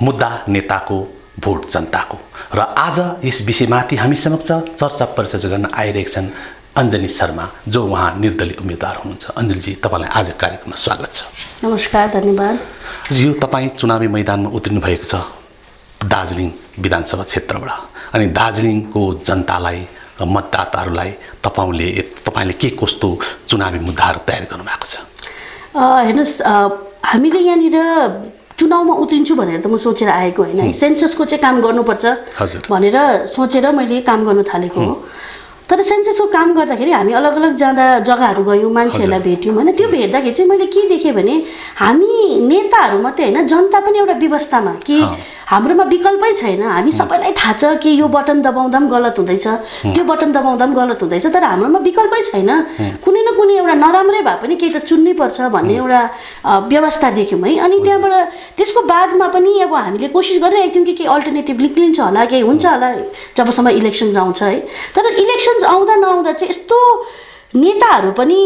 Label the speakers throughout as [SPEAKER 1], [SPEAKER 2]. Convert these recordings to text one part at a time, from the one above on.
[SPEAKER 1] मुद्दा नेताको, भोट जनताको। र आज यस विषयमाथि हामी समक्ष चर्चा परिचर्चा गर्न आइरहेका छन् अञ्जनी शर्मा, जो उहाँ निर्दलीय उम्मेदवार हुनुहुन्छ। अञ्जलीजी, तपाईँलाई आज कार्यक्रममा स्वागत छ।
[SPEAKER 2] नमस्कार, धन्यवाद।
[SPEAKER 1] यो तपाईँ चुनावी मैदानमा उत्रिनु भएको छ दार्जिलिङ विधानसभा क्षेत्रबाट, अनि दार्जिलिङको जनतालाई र मतदाताहरूलाई तपाईँले के कस्तो चुनावी मुद्दाहरू तयार गर्नुभएको छ?
[SPEAKER 2] हेर्नुहोस्, हामीले यहाँनिर चुनावमा उत्रिन्छु भनेर त म सोचेर आएको होइन। सेन्ससको चाहिँ काम गर्नुपर्छ भनेर सोचेर मैले काम गर्न थालेको हो। तर सेन्ससको काम गर्दाखेरि हामी अलग अलग जग्गाहरू गयौँ, मान्छेहरूलाई भेट्यौँ होइन। त्यो भेट्दाखेरि चाहिँ मैले के देखेँ भने हामी नेताहरू मात्रै होइन, जनता पनि एउटा व्यवस्थामा कि हाम्रोमा विकल्पै छैन। हामी सबैलाई थाहा छ कि यो बटन दबाउँदा पनि गलत हुँदैछ, त्यो बटन दबाउँदा पनि गलत हुँदैछ, तर हाम्रोमा विकल्पै छैन। कुनै न कुनै एउटा नराम्रै भए पनि केही त चुन्नै पर्छ भन्ने एउटा व्यवस्था देख्यौँ है। अनि त्यहाँबाट त्यसको बादमा पनि अब हामीले कोसिस गरिरहेको थियौँ कि केही अल्टरनेटिभ निक्लिन्छ होला, केही हुन्छ होला जबसम्म इलेक्सन्स आउँछ है। तर इलेक्सन्स आउँदा नआउँदा चाहिँ यस्तो नेताहरू पनि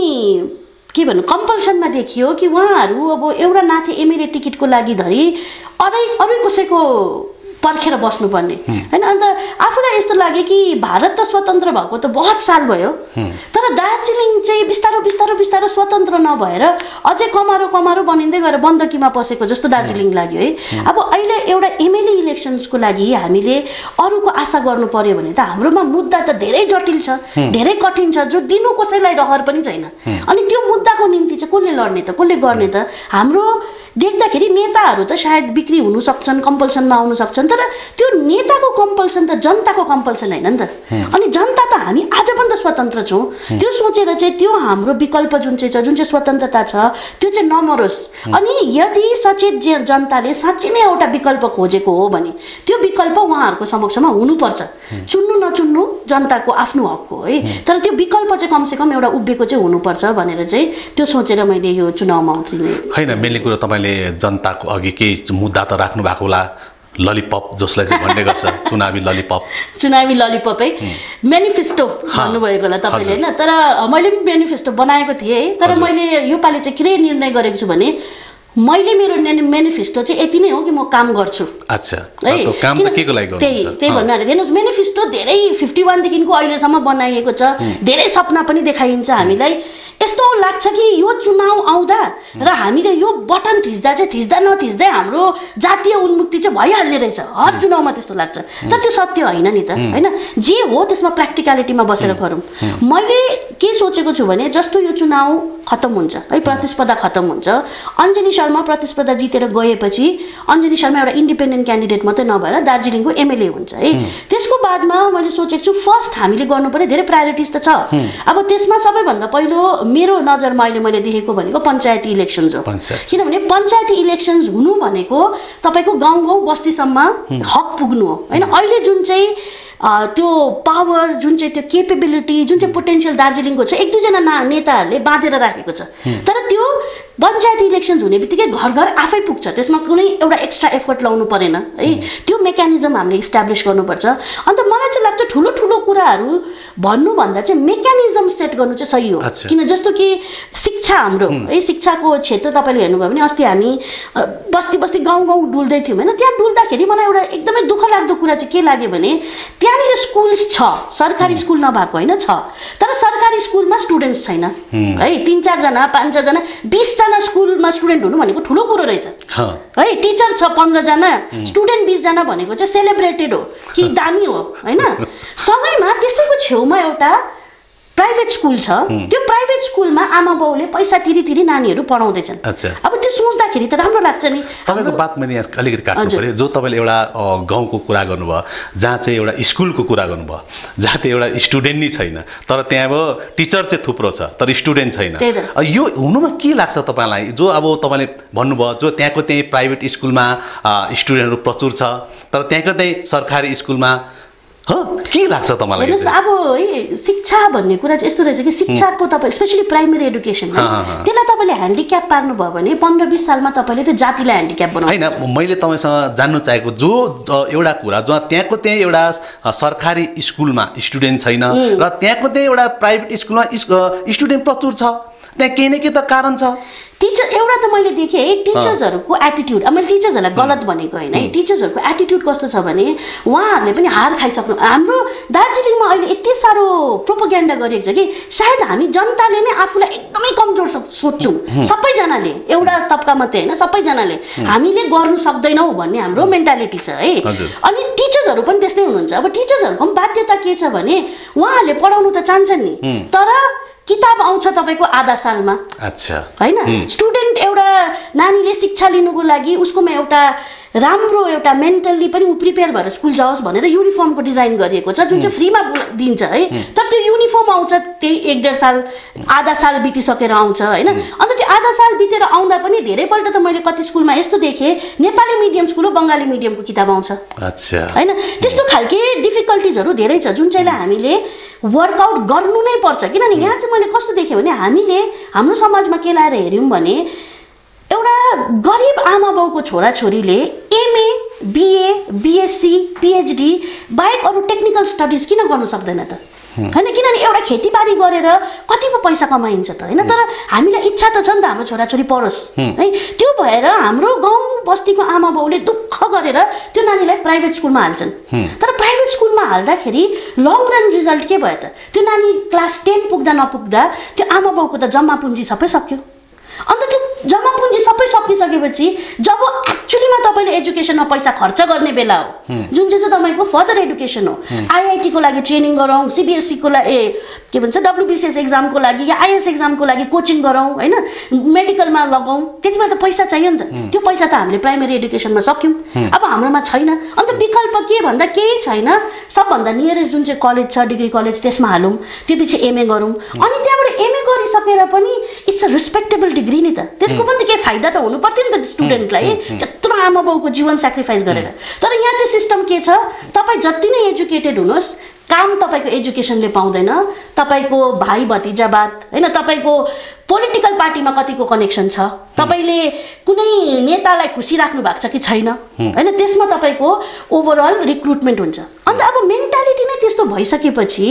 [SPEAKER 2] के भन्नु कम्पल्सनमा देखियो कि उहाँहरू अब एउटा नाथे एमएलए टिकटको लागि धरि अरू कसैको पर्खेर बस्नुपर्ने होइन। अन्त आफूलाई यस्तो लाग्यो कि भारत त स्वतन्त्र भएको त बहुत साल भयो, तर दार्जिलिङ चाहिँ बिस्तारो बिस्तारो बिस्तारो स्वतन्त्र नभएर अझै कमारो बनिँदै गएर बन्दकीमा पसेको जस्तो दार्जिलिङ लाग्यो है। अब अहिले एउटा एमएलए इलेक्सन्सको लागि हामीले अरूको आशा गर्नु पर्यो भने त हाम्रोमा मुद्दा त धेरै जटिल छ, धेरै कठिन छ, जो दिनु कसैलाई रहर पनि छैन। अनि त्यो मुद्दाको निम्ति चाहिँ कसले लड्ने त, कसले गर्ने त? हाम्रो देख्दाखेरि नेताहरू त सायद बिक्री हुनु सक्छन्, कम्पल्सनमा आउनु सक्छन्, तर त्यो नेताको कम्पल्सन त जनताको कम्पल्सन होइन नि त। अनि जनता त हामी आज पनि त स्वतन्त्र छौँ। त्यो सोचेर चाहिँ त्यो हाम्रो विकल्प जुन चाहिँ स्वतन्त्रता छ त्यो चाहिँ नमरोस्। अनि यदि सचेत जनताले साँच्चै नै एउटा विकल्प खोजेको हो भने त्यो विकल्प उहाँहरूको समक्षमा हुनुपर्छ। चुन्नु नचुन्नु जनताको आफ्नो हक हो है, तर त्यो विकल्प चाहिँ कमसेकम एउटा उभिएको चाहिँ हुनुपर्छ भनेर चाहिँ त्यो सोचेर मैले यो चुनावमा उत्रिने
[SPEAKER 1] होइन। मेन कुरो तपाईँले जनताको अघि केही मुद्दा त राख्नु भएको होला, ललिपप जसलाई चाहिँ भन्ने गर्छ, चुनावी ललिपप है, मेनिफेस्टो भन्नुभएको होला तपाईँले होइन। तर मैले पनि मेनिफेस्टो बनाएको थिएँ है। तर मैले योपालि चाहिँ के निर्णय गरेको छु भने मैले मेरो मेनिफेस्टो चाहिँ यति नै हो कि म काम गर्छु। अच्छा, है, काम त केको लागि गर्नुहुन्छ?
[SPEAKER 2] त्यही भन्नु हेर्नुहोस्, मेनिफेस्टो धेरै 51 देखिको अहिलेसम्म बनाइएको छ, धेरै सपना पनि देखाइन्छ हामीलाई। यस्तो लाग्छ कि यो चुनाव आउँदा र हामीले यो बटन थिच्दा नथिच्दै हाम्रो जातीय उन्मुक्ति चाहिँ भइहाल्ने रहेछ। हर चुनावमा त्यस्तो लाग्छ, तर त्यो सत्य होइन नि त होइन। जे हो त्यसमा प्र्याक्टिकलिटीमा बसेर गरौँ। मैले के सोचेको छु भने जस्तो यो चुनाव खत्तम हुन्छ है, प्रतिस्पर्धा खत्तम हुन्छ, अञ्जनी शर्मा प्रतिस्पर्धा जितेर गएपछि अञ्जनी शर्मा एउटा इन्डिपेन्डेन्ट क्यान्डिडेट मात्रै नभएर दार्जिलिङको एमएलए हुन्छ है। त्यसको बादमा मैले सोचेको छु फर्स्ट हामीले गर्नुपर्ने धेरै प्रायोरिटिज त छ। अब त्यसमा सबैभन्दा पहिलो मेरो नजरमा अहिले मैले देखेको भनेको पञ्चायती इलेक्सन्स हो। किनभने पञ्चायती इलेक्सन्स हुनु भनेको तपाईँको गाउँ गाउँ बस्तीसम्म हक पुग्नु हो होइन। अहिले जुन चाहिँ त्यो पावर, जुन चाहिँ त्यो केपेबिलिटी, जुन चाहिँ पोटेन्सियल दार्जिलिङको छ, एक दुईजना नेताहरूले बाँधेर राखेको छ। तर त्यो पञ्चायती इलेक्सन्स हुने बित्तिकै घर घर आफै पुग्छ, त्यसमा कुनै एउटा एक्स्ट्रा एफर्ट लाउनु परेन है। त्यो मेकानिजम हामीले इस्टाब्लिस गर्नुपर्छ। अन्त मलाई चाहिँ लाग्छ ठुलो ठुलो कुराहरू भन्नुभन्दा चाहिँ मेकानिजम सेट गर्नु चाहिँ सही हो। किन जस्तो कि शिक्षा हाम्रो है, शिक्षाको क्षेत्र तपाईँले हेर्नुभयो भने अस्ति हामी बस्ती गाउँ गाउँ डुल्दै थियौँ होइन। त्यहाँ डुल्दाखेरि मलाई एउटा एकदमै दुःख लाग्दो कुरा चाहिँ के लाग्यो भने त्यहाँनिर स्कुल्स छ, सरकारी स्कुल नभएको होइन छ, तर सरकारी स्कुलमा स्टुडेन्ट्स छैन है। 3-4 जना 5-6 जना 20 जना स्कुलमा स्टुडेन्ट हुनु भनेको ठुलो कुरो रहेछ है। टिचर छ 15 जना, स्टुडेन्ट 20 जना भनेको चाहिँ सेलिब्रेटेड हो कि दामी हो होइन। सँगैमा त्यसैको छेउमा एउटा प्राइभेट स्कुल छ, त्यो प्राइभेट स्कुलमा आमा बाउले पैसा तिरी नानीहरू पढाउँदैछन्। अब त्यो सोच्दाखेरि त राम्रो लाग्छ नि।
[SPEAKER 1] तपाईँको बात मैले यहाँ अलिकति काट्नु पर्यो। जो तपाईँले एउटा गाउँको कुरा गर्नुभयो, जहाँ चाहिँ एउटा स्कुलको कुरा गर्नुभयो, जहाँ चाहिँ एउटा स्टुडेन्ट नै छैन, तर त्यहाँ अब टिचर चाहिँ थुप्रो छ तर स्टुडेन्ट छैन। यो हुनुमा के लाग्छ तपाईँलाई? जो अब तपाईँले भन्नुभयो जो त्यहाँको त्यही प्राइभेट स्कुलमा स्टुडेन्टहरू प्रचुर छ, तर त्यहाँको त्यही सरकारी स्कुलमा के लाग्छ तपाईँलाई?
[SPEAKER 2] हेर्नुहोस् न, अब है शिक्षा भन्ने कुरा चाहिँ यस्तो रहेछ कि शिक्षाको तपाईँ स्पेसली प्राइमेरी एडुकेसन त्यसलाई तपाईँले ह्यान्डिक्याप पार्नुभयो भने 15-20 सालमा तपाईँले त्यो जातिलाई ह्यान्डिक्याप बनाउनु
[SPEAKER 1] होइन। मैले तपाईँसँग जान्नु चाहेको जो एउटा कुरा जो त्यहाँको त्यही एउटा सरकारी स्कुलमा स्टुडेन्ट छैन र त्यहाँको त्यही एउटा प्राइभेट स्कुलमा स्टुडेन्ट प्रचुर छ, त्यहाँ केही न केही त कारण छ।
[SPEAKER 2] टिचर एउटा त मैले देखेँ टिचर्सहरूको एटिट्युड मैले टिचर्सहरूलाई गलत भनेको होइन है टिचर्सहरूको एटिट्युड कस्तो छ भने उहाँहरूले पनि हार खाइसक्नु हाम्रो दार्जिलिङमा अहिले यति साह्रो प्रोपोगेन्डा गरिएको छ कि सायद हामी जनताले नै आफूलाई एकदमै कमजोर सोच्छौँ सबैजनाले एउटा तबका मात्रै होइन सबैजनाले हामीले गर्नु सक्दैनौँ भन्ने हाम्रो मेन्टालिटी छ है अनि टिचर्सहरू पनि त्यस्तै हुनुहुन्छ अब टिचर्सहरूको पनि बाध्यता के छ भने उहाँहरूले पढाउनु त चाहन्छन् नि तर किताब आउँछ तपाईको आधा सालमा
[SPEAKER 1] अच्छा
[SPEAKER 2] हैन स्टुडेन्ट एउटा नानीले शिक्षा लिनुको लागि उसकोमा एउटा राम्रो एउटा मेन्टल्ली पनि उ प्रिपेयर भएर स्कुल जाओस् भनेर युनिफर्मको डिजाइन गरिएको छ जुन चाहिँ फ्रीमा दिन्छ है तर त्यो युनिफर्म आउँछ त्यही 1.5 साल आधा साल बितिसकेर आउँछ हैन अनि त्यो आधा साल बितेर आउँदा पनि धेरैपल्ट त मैले कति स्कुलमा यस्तो देखेँ नेपाली मिडियम स्कुल हो बंगाली मिडियमको किताब आउँछ
[SPEAKER 1] अच्छा
[SPEAKER 2] हैन त्यस्तो खालके डिफिकल्टिजहरु धेरै छ जुन चाहिँलाई हामीले वर्कआउट गर्नु नै पर्छ किनभने यहाँ चाहिँ मैले कस्तो देखेँ भने हामीले हाम्रो समाजमा के लाएर हेर्यौं भने एउटा गरिब आमा बाउको छोरा छोरीले एमए बीए बीएससी पीएचडी बाहेक अरु टेक्निकल स्टडिज किन गर्न सक्दैन त हैन किनभने एउटा खेतीबारी गरेर कति पो पैसा कमाइन्छ त हैन तर हामीलाई इच्छा त छ नि त हाम्रो छोरा छोरी पढोस् है त्यो भएर हाम्रो गाउँ बस्तीको आमा बाउले दुःख गरेर त्यो नानीलाई प्राइभेट स्कुलमा हाल्छन् तर प्राइभेट स्कुलमा हाल्दाखेरि लङ रन रिजल्ट के भयो त त्यो नानी क्लास 10 पुग्दा नपुग्दा त्यो आमा बाउको त जम्मा पुँजी सबै सक्यो अन्त त्यो जम्मा पुँजी सबै सकिसकेपछि जब एक्चुअलीमा तपाईले एजुकेसनमा पैसा खर्च गर्ने बेला हो जुन चाहिँ तपाईको फर्दर एजुकेसन हो आईआईटी को लागि ट्रेनिङ गरौँ सीबीएसई को लागि के भन्छ डब्ल्यूबीसीएस एक्जाम को लागि या आईएएस एक्जाम को लागि कोचिङ गरौँ हैन मेडिकलमा लगाउँ त्यतिमा त पैसा चाहियो नि त त्यो पैसा त हामीले प्राइमरी एजुकेसनमा सक्यौं अब हाम्रोमा छैन अन्त विकल्प के भन्दा केही छैन सबभन्दा नियरेस्ट जुन चाहिँ कलेज छ डिग्री कलेज त्यसमा हालौँ त्यसपछि एमए गरौँ अनि त्यहाँबाट एमए गरिसकेर पनि इट्स अ रेस्पेक्टेबल डिग्री नि त त्यसको पनि के फाइदा त हुनु पर्थ्यो नि त स्टुडेन्टलाई त्यत्रो आमा बाउको जीवन सेक्रिफाइस गरेर तर यहाँ चाहिँ सिस्टम के छ तपाई जति नै एजुकेटेड हुनुहोस् काम तपाईको एजुकेसनले पाउँदैन तपाईको भाइ भतिजावाद हैन तपाईको पोलिटिकल पार्टीमा कतिको कनेक्सन छ तपाईले कुनै नेतालाई खुसी राख्नु भएको छ कि छैन हैन त्यसमा तपाईको ओभरअल रिक्रुटमेन्ट हुन्छ अन्त अब मेन्टालिटी नै त्यस्तो भइसकेपछि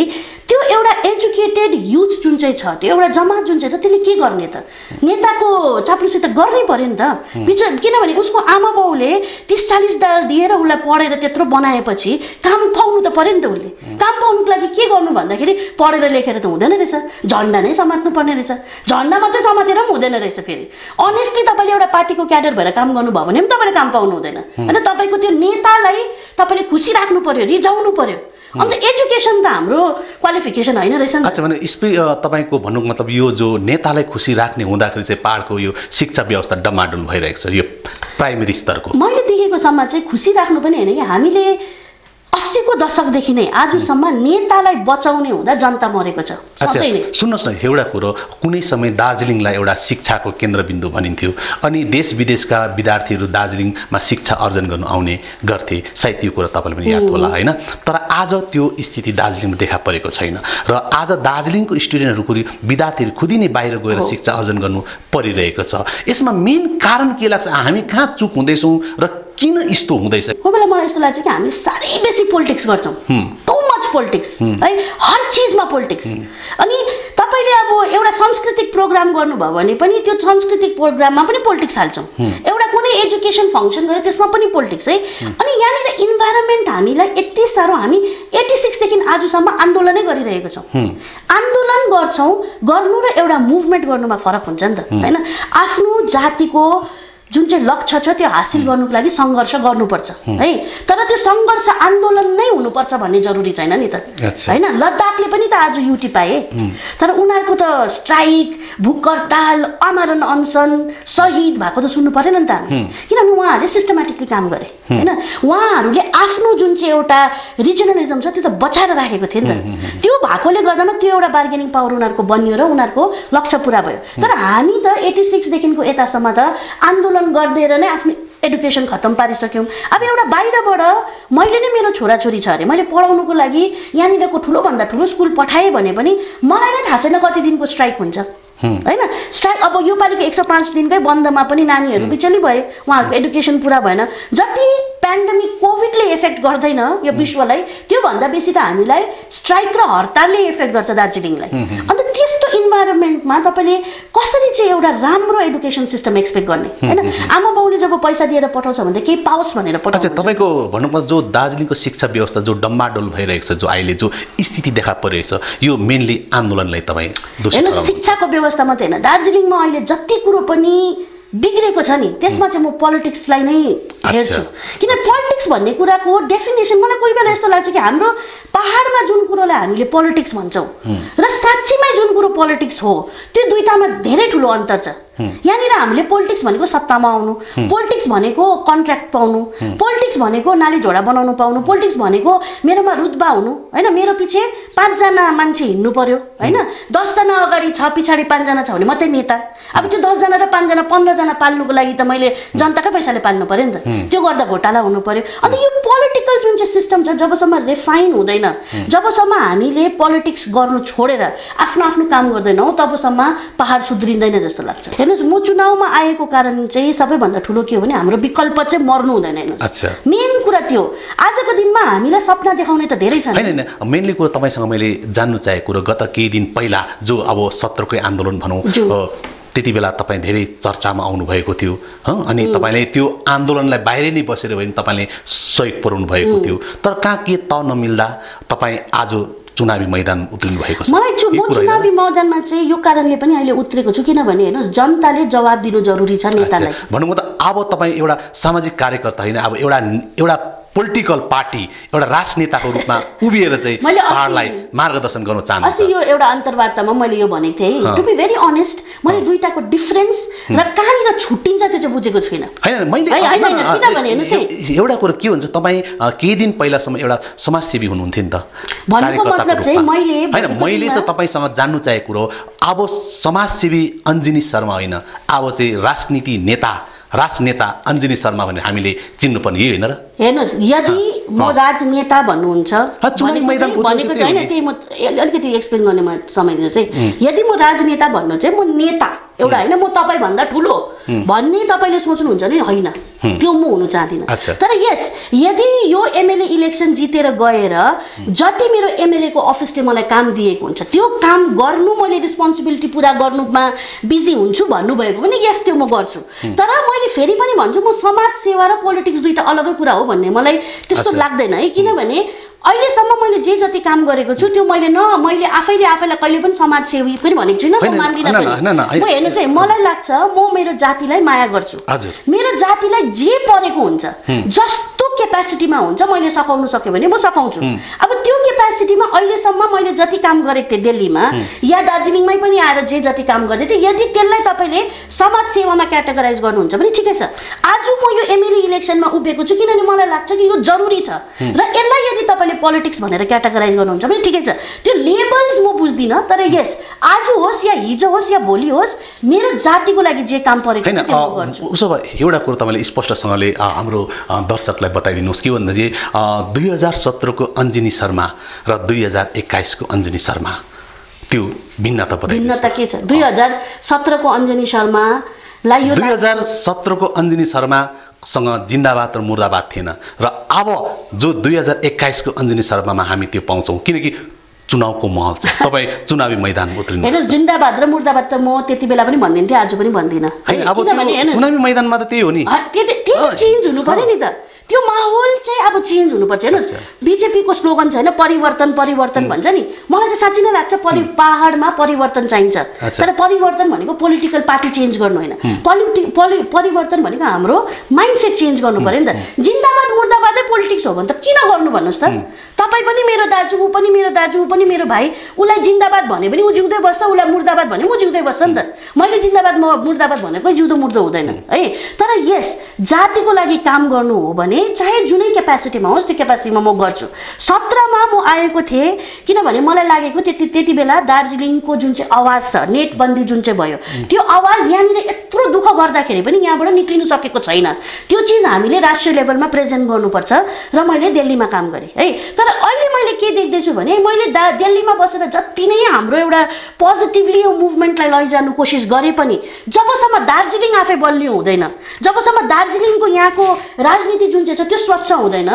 [SPEAKER 2] त्यो एउटा एजुकेटेड युथ जुन चाहिँ छ त्यो एउटा जमात जुन चाहिँ छ त्यसले के गर्ने त नेताको चाप्लुसी त गर्नै पर्यो नि त किनभने उसको आमा बाउले 30-40 दाल दिएर उसलाई पढेर त्यत्रो बनाएपछि काम पाउनु त पर्यो नि त उसले काम पाउनुको लागि के गर्नु भन्दाखेरि पढेर लेखेर त हुँदैन रहेछ झण्डा नै समात्नु पर्ने रहेछ झण्डा मात्रै समातेर पनि हुँदैन रहेछ फेरि अनेस्टली तपाईले एउटा पार्टीको क्याडर भएर काम गर्नु भयो भने पनि तपाईले काम पाउनु हुँदैन हैन तपाईको त्यो नेतालाई तपाईले खुसी राख्नु पर्यो रिजाउनु पर्यो अन्त एजुकेसन त हाम्रो क्वालिफिकेसन हैन रहेछ नि
[SPEAKER 1] अच्छा भने तपाईको भन्नुको मतलब यो जो नेतालाई खुसी राख्ने हुँदाखेरि चाहिँ पहाडको यो शिक्षा व्यवस्था डमाडोल भइरहेको छ यो प्राइमरी स्तरको
[SPEAKER 2] मैले देखेको सम्म चाहिँ खुसी राख्नु पनि हैन कि हामीले 80 को दशकदेखि नै आजसम्म नेतालाई बचाउने हुँदा जनता मरेको छ सधैँ नै
[SPEAKER 1] सुन्नुस् न एउटा कुरो कुनै समय दार्जिलिङलाई एउटा शिक्षाको केन्द्रबिन्दु भनिन्थ्यो अनि देश विदेशका विद्यार्थीहरू दार्जिलिङमा शिक्षा अर्जन गर्न आउने गर्थे सायद त्यो कुरा तपाईलाई पनि याद होला हैन तर आज त्यो स्थिति दार्जिलिङमा देखा परेको छैन र आज दार्जिलिङको स्टुडेन्टहरूको विद्यार्थीहरू खुदी नै बाहिर गएर शिक्षा अर्जन गर्नु परिरहेको छ यसमा मेन कारण के लाग्छ हामी कहाँ चुक हुँदैछौँ र किन यस्तो हुँदैछ
[SPEAKER 2] कोही बेला मलाई यस्तो लाग्छ कि हामी साह्रै बेसी पोलिटिक्स गर्छौं टु मच पोलिटिक्स है हर चीजमा पोलिटिक्स अनि तपाईले अब एउटा सांस्कृतिक प्रोग्राम गर्नुभयो भने पनि त्यो सांस्कृतिक प्रोग्राममा पनि पोलिटिक्स हाल्छौं एउटा कुनै एजुकेसन फंक्सन गरे त्यसमा पनि पोलिटिक्स है अनि यहाँनिर इन्भाइरोमेन्ट हामीलाई यति साह्रो हामी 86 देखि आजसम्म आन्दोलनै गरिरहेको छौं आन्दोलन गर्छौं गर्नु र एउटा मुभमेन्ट गर्नुमा फरक हुन्छ नि त हैन आफ्नो जातिको जुन चाहिँ लक्ष्य छ त्यो हासिल गर्नुको लागि संघर्ष गर्नुपर्छ है तर त्यो संघर्ष आन्दोलन नै हुनुपर्छ भन्ने जरुरी छैन नि त हैन लद्दाखले पनि त आज युटी पाए तर उनीहरुको त स्ट्राइक भूख हडताल आमरण अनसन शहीद भएको त सुन्नु परेन नि त हामी किनभने उहाँहरुले सिस्टमेटिकली काम गरे हैन उहाँहरुले आफ्नो जुन चाहिँ एउटा रिजनलिजम छ त्यो त बचाएर राखेको थिए नि त त्यो भएकोले गर्दामा त्यो एउटा बार्गेनिङ पावर उनीहरुको बन्यो र उनीहरुको लक्ष्य पूरा भयो तर हामी त 86 देखिको यतासम्म त आन्दोलन गर्दै नै आफ्नो एजुकेसन खतम पारिसक्यौं अब एउटा बाहिरबाट मैले नै मेरो छोरा छोरी छ अरे मैले पढाउनुको लागि यहाँनिरको ठुलो भन्दा ठुलो स्कुल पठाए भने पनि मलाई नै थाहा छैन कति दिनको स्ट्राइक हुन्छ हैन स्ट्राइक अब यो पालिको 105 दिनकै बन्दमा पनि नानीहरु बिचली भए उहाँहरुको एजुकेसन पूरा भएन जति पेन्डेमिक कोभिडले इफेक्ट गर्दैन यो विश्वलाई त्यो भन्दा बेसी त हामीलाई स्ट्राइक र हडतालले इफेक्ट गर्छ दार्जिलिङलाई अन्त त्यस्तो इन्भाइरोमेन्टमा तपाईँले कसरी चाहिँ एउटा राम्रो एडुकेसन सिस्टम एक्सपेक्ट गर्ने हैन? आमा बाउले जब पैसा दिएर पठाउँछ भने केही पाओस् भनेर पठाउँछ।
[SPEAKER 1] अच्छा, तपाईँको भन्नुपर्दा जो दार्जिलिङको शिक्षा व्यवस्था जो डम्बाडोल भइरहेको छ, जो अहिले जो स्थिति देखा परिरहेको छ, यो मेनली आन्दोलनलाई तपाईँ दोषी
[SPEAKER 2] हैन? शिक्षाको व्यवस्था मात्रै हैन, दार्जिलिङमा अहिले जति कुरो पनि बिग्रेको छ नि त्यसमा चाहिँ म पोलिटिक्सलाई नै हेर्छु। किन पोलिटिक्स भन्ने कुराको डेफिनेसन मलाई कोही बेला यस्तो लाग्छ कि हाम्रो पहाडमा जुन कुरोलाई हामीले पोलिटिक्स भन्छौँ र साँच्चीमै जुन कुरो पोलिटिक्स हो त्यो दुईटामा धेरै ठुलो अन्तर छ। यहाँनिर हामीले पोलिटिक्स भनेको सत्तामा आउनु, पोलिटिक्स भनेको कन्ट्र्याक्ट पाउनु, पोलिटिक्स भनेको नाली झोडा बनाउनु पाउनु, पोलिटिक्स भनेको मेरोमा रुतबा हुनु हैन, मेरो पछि 5 जना मान्छे हिँड्नु पर्यो हैन, 10 जना अगाडि छ पछाडि 5 जना छ भने मात्रै नेता। अब त्यो 10 जना र 5 जना 15 जना पाल्नुको लागि त मैले जनताकै पैसाले पाल्नु पर्यो नि त, त्यो गर्दा घोटाला हुनु पर्यो। अनि यो पोलिटिकल जुन चाहिँ सिस्टम छ जबसम्म रिफाइन हुँदैन, जबसम्म हामीले पोलिटिक्स गर्नु छोडेर आफ्नो आफ्नो काम गर्दैनौँ तबसम्म पहाड सुध्रिँदैन जस्तो लाग्छ। हेर्नुहोस्, म चुनावमा आएको कारण चाहिँ सबैभन्दा ठुलो के हो भने हाम्रो विकल्प चाहिँ मर्नु हुँदैन। हेर्नुहोस्, मेन कुरा त्यो आजको दिनमा हामीलाई सपना देखाउने त धेरै छन्।
[SPEAKER 1] हैन, मेनली कुरा तपाईँसँग मैले जान्नु चाहेको कुरो गत केही दिन पहिला जो अब 17कै आन्दोलन भनौँ, त्यति बेला तपाईँ धेरै चर्चामा आउनुभएको थियो अनि तपाईँले त्यो आन्दोलनलाई बाहिरै नै बसेर भए पनि तपाईँले सहयोग पुर्याउनु भएको थियो। तर कहाँ के त नमिल्दा तपाईँ आज चुनावी मैदान उत्रिनु भएको छ।
[SPEAKER 2] मलाई चुनावी मैदानमा चाहिँ यो कारणले पनि अहिले उत्रेको छु किनभने हेर्नुहोस्, जनताले जवाब दिनु जरुरी छ नेतालाई।
[SPEAKER 1] भन्नु त अब तपाईँ एउटा सामाजिक कार्यकर्ता होइन, अब एउटा पोलिटिकल पार्टी एउटा राजनेताको रूपमा उभिएर चाहिँ पहाडलाई मार्गदर्शन गर्न चाहन्छु।
[SPEAKER 2] अस्ति यो एउटा अन्तर्वार्तामा मैले यो भनेको थिएँ, टु बी भेरी अनेस्ट, मैले दुईटाको डिफरेन्स र कहाँनिर छुट्टिन्छ त्यो चाहिँ बुझेको छुइनँ।
[SPEAKER 1] हैन, मैले
[SPEAKER 2] किनभने हेर्नुहोस् है,
[SPEAKER 1] एउटा कुरा के हुन्छ, तपाईँ केही दिन पहिलासम्म एउटा समाजसेवी हुनुहुन्थ्यो नि त,
[SPEAKER 2] भन्नुको मतलब चाहिँ
[SPEAKER 1] मैले चाहिँ तपाईँसँग जान्नु चाहेको कुरो अब समाजसेवी अञ्जनी शर्मा होइन, अब चाहिँ राजनेता अञ्जनी शर्मा भनेर हामीले चिन्नुपर्ने यही होइन र?
[SPEAKER 2] हेर्नुहोस्, यदि म राजनेता भन्नुहुन्छ भनेको चाहिँ होइन, त्यही म अलिकति एक्सप्लेन गर्ने समय दिनुहोस् है। यदि म राजनेता भन्नु चाहिँ म नेता एउटा होइन, म तपाईँभन्दा ठुलो भन्ने तपाईँले सोच्नुहुन्छ नि, होइन, त्यो म हुनु चाहदिनँ। तर यस, यदि यो एमएलए इलेक्सन जितेर गएर जति मेरो एमएलएको अफिसले मलाई काम दिएको हुन्छ त्यो काम गर्नु, मैले रिस्पोन्सिबिलिटी पुरा गर्नुमा बिजी हुन्छु भन्नुभएको पनि यस त्यो म गर्छु। तर मैले फेरि पनि भन्छु, म समाज सेवा र पोलिटिक्स दुईटा अलगै कुरा हो भन्ने मलाई त्यस्तो लाग्दैन है। किनभने अहिलेसम्म मैले जे जति काम गरेको छु त्यो मैले आफैलाई कहिले पनि समाजसेवी पनि भनेको छुइनँ, म मान्दिनँ पनि। म हेर्नुहोस् है, मलाई लाग्छ म मेरो जातिलाई माया गर्छु, मेरो जातिलाई जे परेको हुन्छ जस्तो क्यापेसिटीमा हुन्छ मैले सघाउनु सक्यो भने म सघाउँछु। अब त्यो क्यापेसिटीमा अहिलेसम्म मैले जति काम गरेको थिएँ दिल्लीमा या दार्जिलिङमै पनि आएर जे जति काम गर्दै थिएँ, यदि त्यसलाई तपाईँले समाज सेवामा क्याटेगराइज गर्नुहुन्छ भने ठिकै छ। आज म यो एमएलए इलेक्सनमा उभिएको छु किनभने मलाई लाग्छ कि यो जरुरी छ र यसलाई यदि तपाईँले पोलिटिक्स भनेर क्याटेगराइज गर्नुहुन्छ भने ठिकै छ, त्यो लेबल्स म बुझ्दिनँ। तर यस, आज होस् या हिजो होस् या भोलि होस्, मेरो जातिको लागि जे काम परेको छ त्यो म गर्छु।
[SPEAKER 1] उसो भए एउटा कुरो तपाईँले स्पष्टसँगले हाम्रो दर्शकलाई बताइदिनुहोस् कि भन्दा चाहिँ 2017को अञ्जनी शर्मा र 2021को अञ्जनी शर्मा त्यो भिन्नता
[SPEAKER 2] के छ? 2017को अञ्जनी शर्मालाई
[SPEAKER 1] 2017को अञ्जनी शर्मासँग जिन्दाबाद र मुर्दाबाद थिएन र अब जो 2021को अञ्जनी शर्मामा हामी त्यो पाउँछौँ किनकि चुनावको माहौल छ, तपाईँ चुनावी मैदान उत्रिनु।
[SPEAKER 2] हेर्नुहोस्, जिन्दाबाद र मुर्दाबाद त म त्यति बेला पनि भनिदिन्थेँ, आज पनि भन्दिनँ।
[SPEAKER 1] अब चुनावी मैदानमा त त्यही हो नि,
[SPEAKER 2] त्यो चेन्ज हुनु पर्यो नि त, त्यो माहौल चाहिँ अब चेन्ज हुनुपर्छ। हेर्नुहोस्, बिजेपीको स्लोगन छैन परिवर्तन भन्छ नि, मलाई चाहिँ साँच्चै नै लाग्छ पहाडमा परिवर्तन चाहिन्छ। तर परिवर्तन भनेको पोलिटिकल पार्टी चेन्ज गर्नु होइन, परिवर्तन भनेको हाम्रो माइन्डसेट चेन्ज गर्नु पर्यो नि त। जिन्दाबाद मुर्दाबादै पोलिटिक्स हो भने त किन गर्नु भन्नुहोस् त? तपाईँ पनि मेरो दाजु, ऊ पनि मेरो दाजु, ऊ पनि मेरो भाइ, उसलाई जिन्दाबाद भने पनि ऊ जिउँदै बस्छ, उसलाई मुर्दाबाद भने ऊ जिउँदै बस्छ नि त। मैले जिन्दाबाद मुर्दाबाद भनेको जिउँदो मुर्दो हुँदैन है। तर यस, जातिको लागि काम गर्नु हो भने चाहे जुनै क्यापेसिटीमा होस् त्यो क्यापेसिटीमा म गर्छु। 17मा म आएको थिएँ किनभने मलाई लागेको त्यति बेला दार्जिलिङको जुन चाहिँ आवाज छ, नेटबन्दी जुन चाहिँ भयो, त्यो आवाज यहाँनिर यत्रो दुःख गर्दाखेरि पनि यहाँबाट निक्लिनु सकेको छैन। त्यो चिज हामीले राष्ट्रिय लेभलमा प्रेजेन्ट गर्नुपर्छ र मैले दिल्लीमा काम गरेँ है। तर अहिले मैले के देख्दैछु भने मैले दिल्लीमा बसेर जति नै हाम्रो एउटा पोजिटिभली यो मुभमेन्टलाई लैजानु कोसिस गरे पनि जबसम्म दार्जिलिङ आफै बलियो हुँदैन, जबसम्म दार्जिलिङको यहाँको राजनीति जुन चाहिँ छ त्यो स्वच्छ हुँदैन,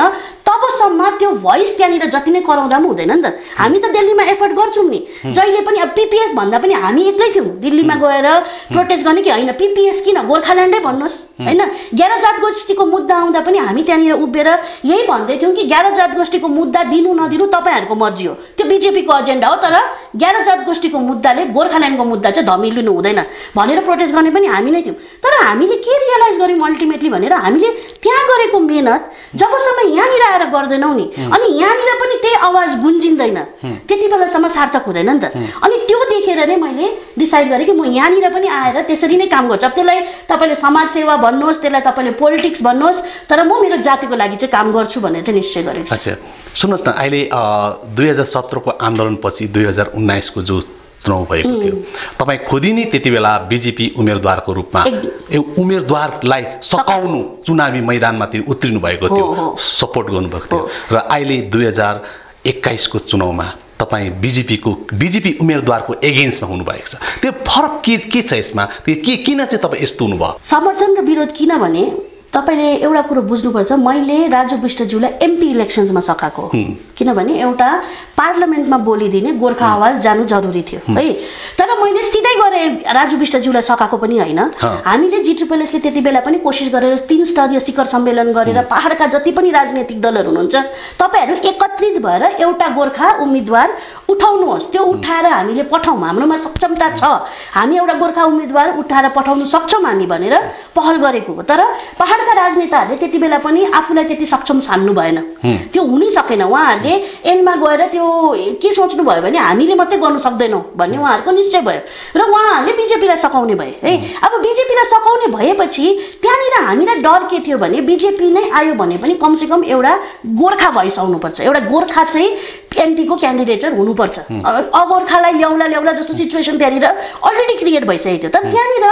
[SPEAKER 2] तबसम्म त्यो भोइस त्यहाँनिर जति नै कराउँदा पनि हुँदैन नि त। हामी त दिल्लीमा एफर्ट गर्छौँ नि, जहिले पनि अब पिपिएस भन्दा पनि हामी एक्लै थियौँ दिल्लीमा गएर प्रोटेस्ट गर्ने कि होइन पिपिएस किन गोर्खाल्यान्डै भन्नुहोस् होइन। 11 जात गोष्ठीको मुद्दा आउँदा पनि हामी त्यहाँनिर उभिएर यही भन्दै थियौँ कि 11 जात गोष्ठीको मुद्दा दिनु नदिनु तपाईँहरूको मर्जी हो, त्यो बिजेपीको एजेन्डा हो, तर 11 जात गोष्ठीको मुद्दाले गोर्खाल्यान्डको मुद्दा चाहिँ धमिलिनु हुँदैन भनेर प्रोटेस्ट गर्ने पनि हामी नै थियौँ। तर हामीले के रियलाइज गर्यौँ अल्टिमेटली भनेर हामीले त्यहाँ गरेको मेहनत जबसम्म यहाँनिर आएर गर्दैनौँ नि अनि यहाँनिर पनि त्यही आवाज गुन्जिँदैन त्यति बेलासम्म सार्थक हुँदैन नि त। अनि त्यो देखेर नै मैले डिसाइड गरेँ कि म यहाँनिर पनि आएर त्यसरी नै काम गर्छु। अब त्यसलाई तपाईँले समाजसेवा भन्नुहोस्, त्यसलाई तपाईँले पोलिटिक्स भन्नुहोस्, तर म मेरो जातिको लागि चाहिँ काम गर्छु भनेर चाहिँ निश्चय गरेको छु।
[SPEAKER 1] अच्छा सुन्नुहोस् न, अहिले 2017 को आन्दोलनपछि 2019 को जो चुनाव भएको थियो, तपाईँ खुदी नै त्यति बेला बिजेपी उम्मेदवारको रूपमा उम्मेदवारलाई सकाउनु चुनावी मैदानमा त्यो उत्रिनु भएको थियो, सपोर्ट गर्नुभएको थियो। र अहिले 2021 को चुनावमा तपाईँ बिजेपी उम्मेदवारको एगेन्स्टमा हुनुभएको छ, त्यो फरक के छ यसमा? किन चाहिँ तपाईँ यस्तो हुनुभयो?
[SPEAKER 2] समर्थन र विरोध किनभने तपाईँले एउटा कुरो बुझ्नुपर्छ, मैले राजु विष्टज्यूलाई एमपी इलेक्सन्समा सकाएको, किनभने एउटा पार्लियामेन्टमा बोलिदिने गोर्खा आवाज जानु जरुरी थियो है। तर मैले सिधै गएर राजु विष्टज्यूलाई सकाएको पनि होइन। हामीले जिट्रिपल्एसले त्यति बेला पनि कोसिस गरेर 3 स्तरीय शिखर सम्मेलन गरेर पहाडका जति पनि राजनैतिक दलहरू हुनुहुन्छ तपाईँहरू एकत्रित भएर एउटा गोर्खा उम्मेदवार उठाउनुहोस्, त्यो उठाएर हामीले पठाउँ, हाम्रोमा सक्षमता छ, हामी एउटा गोर्खा उम्मेदवार उठाएर पठाउन सक्छौँ हामी भनेर पहल गरेको हो। तर पहाडका राजनेताहरूले त्यति बेला पनि आफूलाई त्यति सक्षम छान्नु भएन, त्यो हुनै सकेन। उहाँहरूले एन्डमा गएर त्यो के सोच्नु भयो भने हामीले मात्रै गर्नु सक्दैनौँ भन्ने उहाँहरूको निश्चय भयो र उहाँहरूले बिजेपीलाई सकाउने भए है। अब बिजेपीलाई सकाउने भएपछि त्यहाँनिर हामीलाई डर के थियो भने बिजेपी नै आयो भने पनि कमसेकम एउटा गोर्खा भोइस आउनुपर्छ, एउटा गोर्खा चाहिँ एमपीको क्यान्डिडेटर हुनुपर्छ। अगोर्खालाई ल्याउला जस्तो सिचुएसन त्यहाँनिर अलरेडी क्रिएट भइसकेको थियो। तर त्यहाँनिर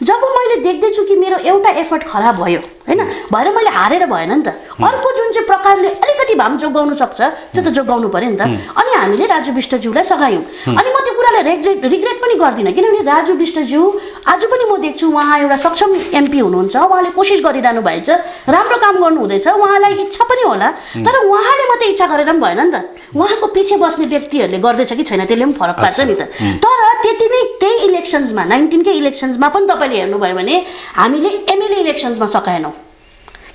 [SPEAKER 2] जब मैले देख्दैछु कि मेरो एउटा एफर्ट खराब भयो होइन, भएर मैले हारेर भएन नि त, अर्को जुन चाहिँ प्रकारले अलिकति भाम जोगाउनु सक्छ त्यो त जोगाउनु पर्यो नि त। अनि हामीले राजु विष्टज्यूलाई सघायौँ। अनि म त्यो कुरालाई रिग्रेट पनि गर्दिनँ, किनभने राजु विष्टज्यू आज पनि म देख्छु उहाँ एउटा सक्षम एमपी हुनुहुन्छ, उहाँले कोसिस गरिरहनु भएछ, राम्रो काम गर्नु हुँदैछ, उहाँलाई इच्छा पनि होला। तर उहाँले मात्रै इच्छा गरेर पनि भएन नि त, उहाँको पछि बस्ने व्यक्तिहरूले गर्दैछ कि छैन त्यसले पनि फरक पार्छ नि त। तर त्यति नै त्यही इलेक्सन्समा 19 कै इलेक्सन्समा पनि तपाईँले हेर्नुभयो भने हामीले एमएलए इलेक्सन्समा सकाएनौँ,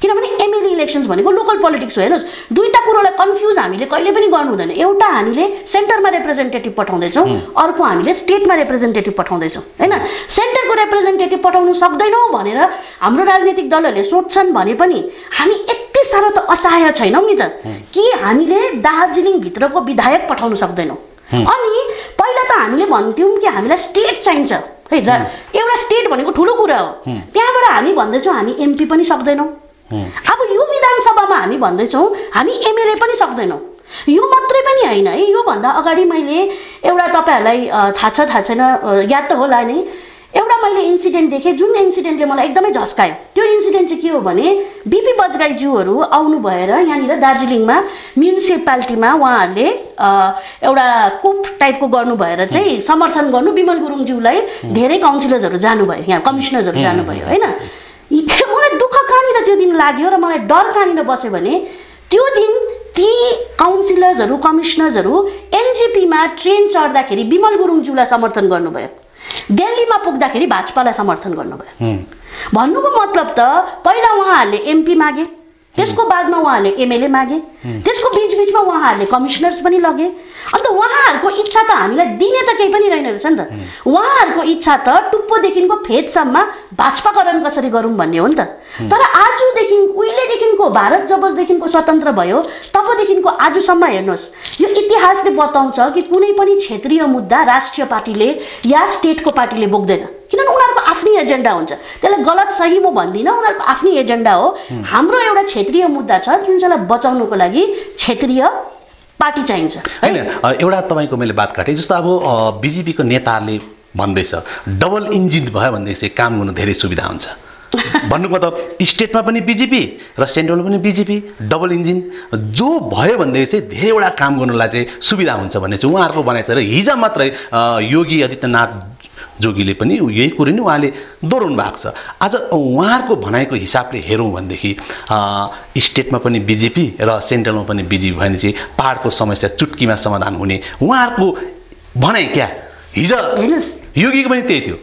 [SPEAKER 2] किनभने एमएलए इलेक्सन्स भनेको लोकल पोलिटिक्स हो। हेर्नुहोस्, दुईवटा कुरोलाई कन्फ्युज हामीले कहिले पनि गर्नु हुँदैन। एउटा हामीले सेन्टरमा रिप्रेजेन्टेटिभ पठाउँदैछौँ, अर्को हामीले स्टेटमा रिप्रेजेन्टेटिभ पठाउँदैछौँ होइन। सेन्टरको रिप्रेजेन्टेटिभ पठाउनु सक्दैनौँ भनेर हाम्रो राजनीतिक दलहरूले सोध्छन् भने पनि हामी यति साह्रो त असहाय छैनौँ नि त कि हामीले दार्जिलिङभित्रको विधायक पठाउन सक्दैनौँ। अनि पहिला त हामीले भन्थ्यौँ कि हामीलाई स्टेट चाहिन्छ है, एउटा स्टेट भनेको ठुलो कुरा हो। त्यहाँबाट हामी भन्दैछौँ हामी एमपी पनि सक्दैनौँ। अब यो विधानसभामा हामी भन्दैछौँ हामी एमएलए पनि सक्दैनौँ। यो मात्रै पनि होइन है, योभन्दा अगाडि मैले एउटा तपाईँहरूलाई थाहा छैन याद त होला नै, एउटा मैले इन्सिडेन्ट देखेँ जुन इन्सिडेन्टले मलाई एकदमै झस्कायो। त्यो इन्सिडेन्ट चाहिँ के हो भने बिपी बजगाईज्यूहरू आउनु भएर यहाँनिर दार्जिलिङमा म्युनिसिपालिटीमा उहाँहरूले एउटा कुप टाइपको गर्नु भएर चाहिँ समर्थन गर्नु विमल गुरुङज्यूलाई धेरै काउन्सिलर्सहरू जानुभयो, यहाँ कमिसनर्सहरू जानुभयो होइन। मलाई दुःख कहाँनिर त्यो दिन लाग्यो र मलाई डर कहाँनिर बस्यो भने त्यो दिन ती काउन्सिलर्सहरू कमिसनर्सहरू एनजेपीमा ट्रेन चढ्दाखेरि विमल गुरुङज्यूलाई समर्थन गर्नुभयो, दिल्लीमा पुग्दाखेरि भाजपालाई समर्थन गर्नुभयो। भन्नुको मतलब त पहिला उहाँहरूले एमपी मागे, त्यसको बादमा उहाँहरूले एमएलए मागे, त्यसको बीचमा उहाँहरूले कमिसनर्स पनि लगे। अन्त उहाँहरूको इच्छा त हामीलाई दिने त केही पनि रहेन रहेछ नि त। उहाँहरूको इच्छा त टुप्पोदेखिको फेदसम्म भाजपाकरण कसरी गरौँ भन्ने हो नि त। तर आजदेखि उहिलेदेखिको भारत जबदेखिको स्वतन्त्र भयो तबदेखिको आजसम्म हेर्नुहोस्, यो इतिहासले बताउँछ कि कुनै पनि क्षेत्रीय मुद्दा राष्ट्रिय पार्टीले या स्टेटको पार्टीले बोक्दैन, किनभने उनीहरूको आफ्नै एजेन्डा हुन्छ। त्यसलाई गलत सही म भन्दिनँ, उनीहरूको आफ्नै एजेन्डा हो। हाम्रो एउटा क्षेत्रीय मुद्दा छ जुन चाहिँलाई बचाउनुको लागि क्षेत्रीय पार्टी चाहिन्छ
[SPEAKER 1] हैन। एउटा तपाईँको मैले बात काटेँ, जस्तो अब बिजेपीको नेताहरूले भन्दैछ डबल इन्जिन भयो भनेदेखि काम गर्नु धेरै सुविधा हुन्छ भन्नुको मतलब स्टेटमा पनि बिजेपी र सेन्ट्रलमा पनि बिजेपी, डबल इन्जिन जो भयो भनेदेखि चाहिँ धेरैवटा काम गर्नुलाई चाहिँ सुविधा हुन्छ भन्ने चाहिँ उहाँहरूको भनाइ छ। र हिजो मात्रै योगी आदित्यनाथ जोगीले पनि यही कुरो नै उहाँले दोहोऱ्याउनु भएको छ। आज उहाँहरूको भनाइको हिसाबले हेरौँ भनेदेखि स्टेटमा पनि बिजेपी र सेन्ट्रलमा पनि बिजेपी भने चाहिँ पहाडको समस्या चुट्कीमा समाधान हुने उहाँहरूको भनाइ क्या। हिजो योगीको पनि त्यही थियो,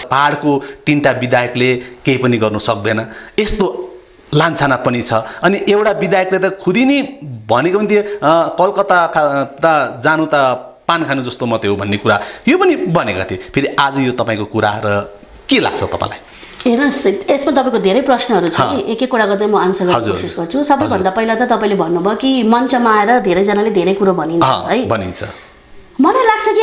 [SPEAKER 1] पहाडको 3टा विधायकले केही पनि गर्नु सक्दैन यस्तो लान्छना पनि छ। अनि एउटा विधायकले त खुदी नै भनेको पनि थियो कलकत्ता जानु त पान खानु जस्तो मात्रै हो भन्ने कुरा यो पनि भनेका थिए। फेरि आज यो तपाईँको कुरा र के लाग्छ तपाईँलाई?
[SPEAKER 2] हेर्नुहोस्, यसमा तपाईँको धेरै प्रश्नहरू छ कि एक एकवटा गर्दै म आन्सर गर्ने कोसिस गर्छु। सबैभन्दा पहिला त तपाईँले भन्नुभयो कि मञ्चमा आएर धेरैजनाले धेरै कुरो भनिन्छ है,
[SPEAKER 1] भनिन्छ।
[SPEAKER 2] मलाई लाग्छ कि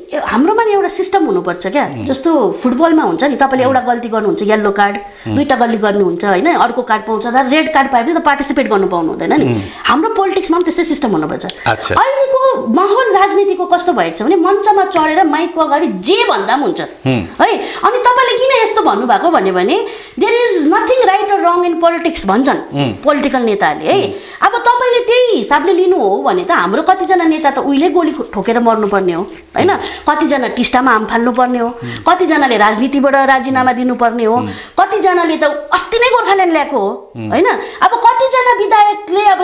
[SPEAKER 2] हाम्रोमा नि एउटा सिस्टम हुनुपर्छ क्या। जस्तो फुटबलमा हुन्छ नि, तपाईँले एउटा गल्ती गर्नुहुन्छ येल्लो कार्ड, 2टा गल्ती गर्नुहुन्छ होइन, अर्को कार्ड पाउँछ र रेड कार्ड पाएपछि त पार्टिसिपेट गर्नु पाउनु हुँदैन नि। हाम्रो पोलिटिक्समा पनि त्यस्तै सिस्टम हुनुपर्छ। अहिलेको माहौल राजनीतिको कस्तो भएको छ भने मञ्चमा चढेर माइकको अगाडि जे भन्दा पनि हुन्छ है। अनि तपाईँले किन यस्तो भन्नुभएको भन्यो भने there is nothing right or wrong in politics भन्छन् पोलिटिकल नेताहरूले है। अब तपाईँले त्यही हिसाबले लिनु हो भने त हाम्रो कतिजना नेता त उहिले गोली ठोकेर मर्नुपर्ने हो होइन, कतिजना टिस्टामा हाम फाल्नुपर्ने हो, कतिजनाले राजनीतिबाट राजीनामा दिनुपर्ने हो, कतिजनाले त अस्ति नै गोर्खाल्यान्ड ल्याएको हो होइन। अब कतिजना विधायकले अब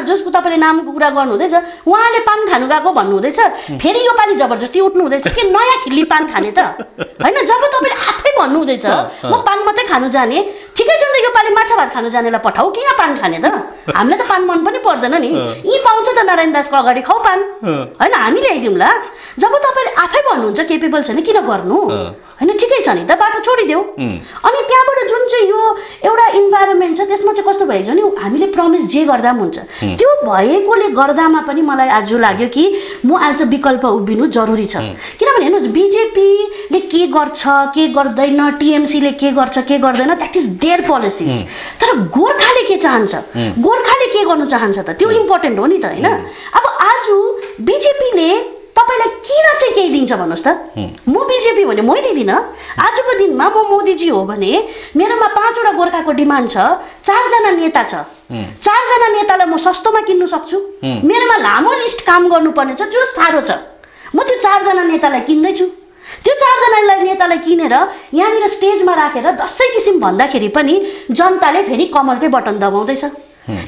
[SPEAKER 2] जसको तपाईँले नामको कुरा गर्नु हुँदैछ उहाँले पान खानु गएको भन्नु हुँदैछ, फेरि यो पालि जबरजस्ती उठ्नु हुँदैछ कि नयाँ खिल्ली पान खाने त होइन। जब तपाईँले आफै भन्नु हुँदैछ म पान मात्रै खानु जाने, ठिकै छ नि त यो पालि माछा भात खानु जानेलाई पठाऊ कि यहाँ पान खाने त, हामीलाई त पान मन पनि पर्दैन नि, यी पाउँछ त नारायण दासको अगाडि खाऊ पान होइन, हामी ल्याइदिउँला। जब तपाईँले आफै भन्नुहुन्छ केपेबल छैन किन गर्नु होइन, ठिकै छ नि त बाटो छोडिदेऊ। अनि त्यहाँबाट जुन चाहिँ यो एउटा इन्भाइरोमेन्ट छ त्यसमा चाहिँ कस्तो भएको छ भने हामीले प्रमिस जे गर्दा पनि हुन्छ, त्यो भएकोले गर्दामा पनि मलाई आज लाग्यो कि म एज अ विकल्प उभिनु जरुरी छ। किनभने हेर्नुहोस् बिजेपीले के गर्छ के गर्दैन, टिएमसीले के गर्छ के गर्दैन, द्याट इज देयर पोलिसिज। तर गोर्खाले के चाहन्छ, गोर्खाले के गर्नु चाहन्छ त त्यो इम्पोर्टेन्ट हो नि त होइन। अब आज बिजेपीले तपाईँलाई किन चाहिँ केही दिन्छ भन्नुहोस् त, म बिजेपी भने मै दिँदिनँ। आजको दिनमा म मोदीजी हो भने मेरोमा 5वटा गोर्खाको डिमान्ड छ, 4जना नेता छ, 4जना नेतालाई म सस्तोमा किन्नु सक्छु, मेरोमा लामो लिस्ट काम गर्नुपर्ने छ, त्यो साह्रो छ। म त्यो 4जना नेतालाई किन्दैछु, त्यो 4जना नेतालाई किनेर यहाँनिर स्टेजमा राखेर 10 किसिम भन्दाखेरि पनि जनताले फेरि कमलकै बटन दबाउँदैछ।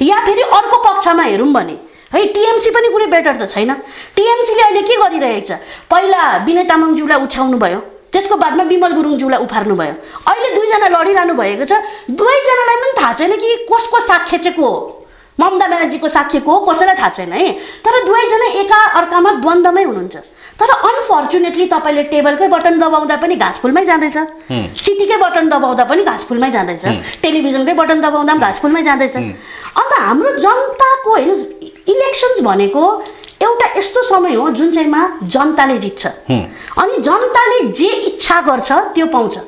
[SPEAKER 2] या फेरि अर्को पक्षमा हेरौँ भने है टिएमसी पनि कुनै बेटर त छैन। टिएमसीले अहिले के गरिरहेको छ, पहिला विनय तामाङज्यूलाई उछाउनु भयो, त्यसको बादमा विमल गुरुङज्यूलाई उफार्नु भयो, अहिले 2जना लडिरहनु भएको छ। 2जनालाई पनि थाहा छैन कि कसको साथ खेचेको हो, ममता ब्यानर्जीको साक्षीको हो कसैलाई थाहा छैन है। तर 2जना एका अर्कामा द्वन्द्वमै हुनुहुन्छ। तर अनफर्चुनेटली तपाईँले टेबलकै बटन दबाउँदा पनि घाँसफुलमै जाँदैछ, सिटीकै बटन दबाउँदा पनि घाँसफुलमै जाँदैछ, टेलिभिजनकै बटन दबाउँदा पनि घाँसफुलमै जाँदैछ। अन्त हाम्रो जनताको हेर्नुहोस् इलेक्सन्स भनेको एउटा यस्तो समय हो जुन चाहिँमा जनताले जित्छ अनि जनताले जे इच्छा गर्छ त्यो पाउँछ।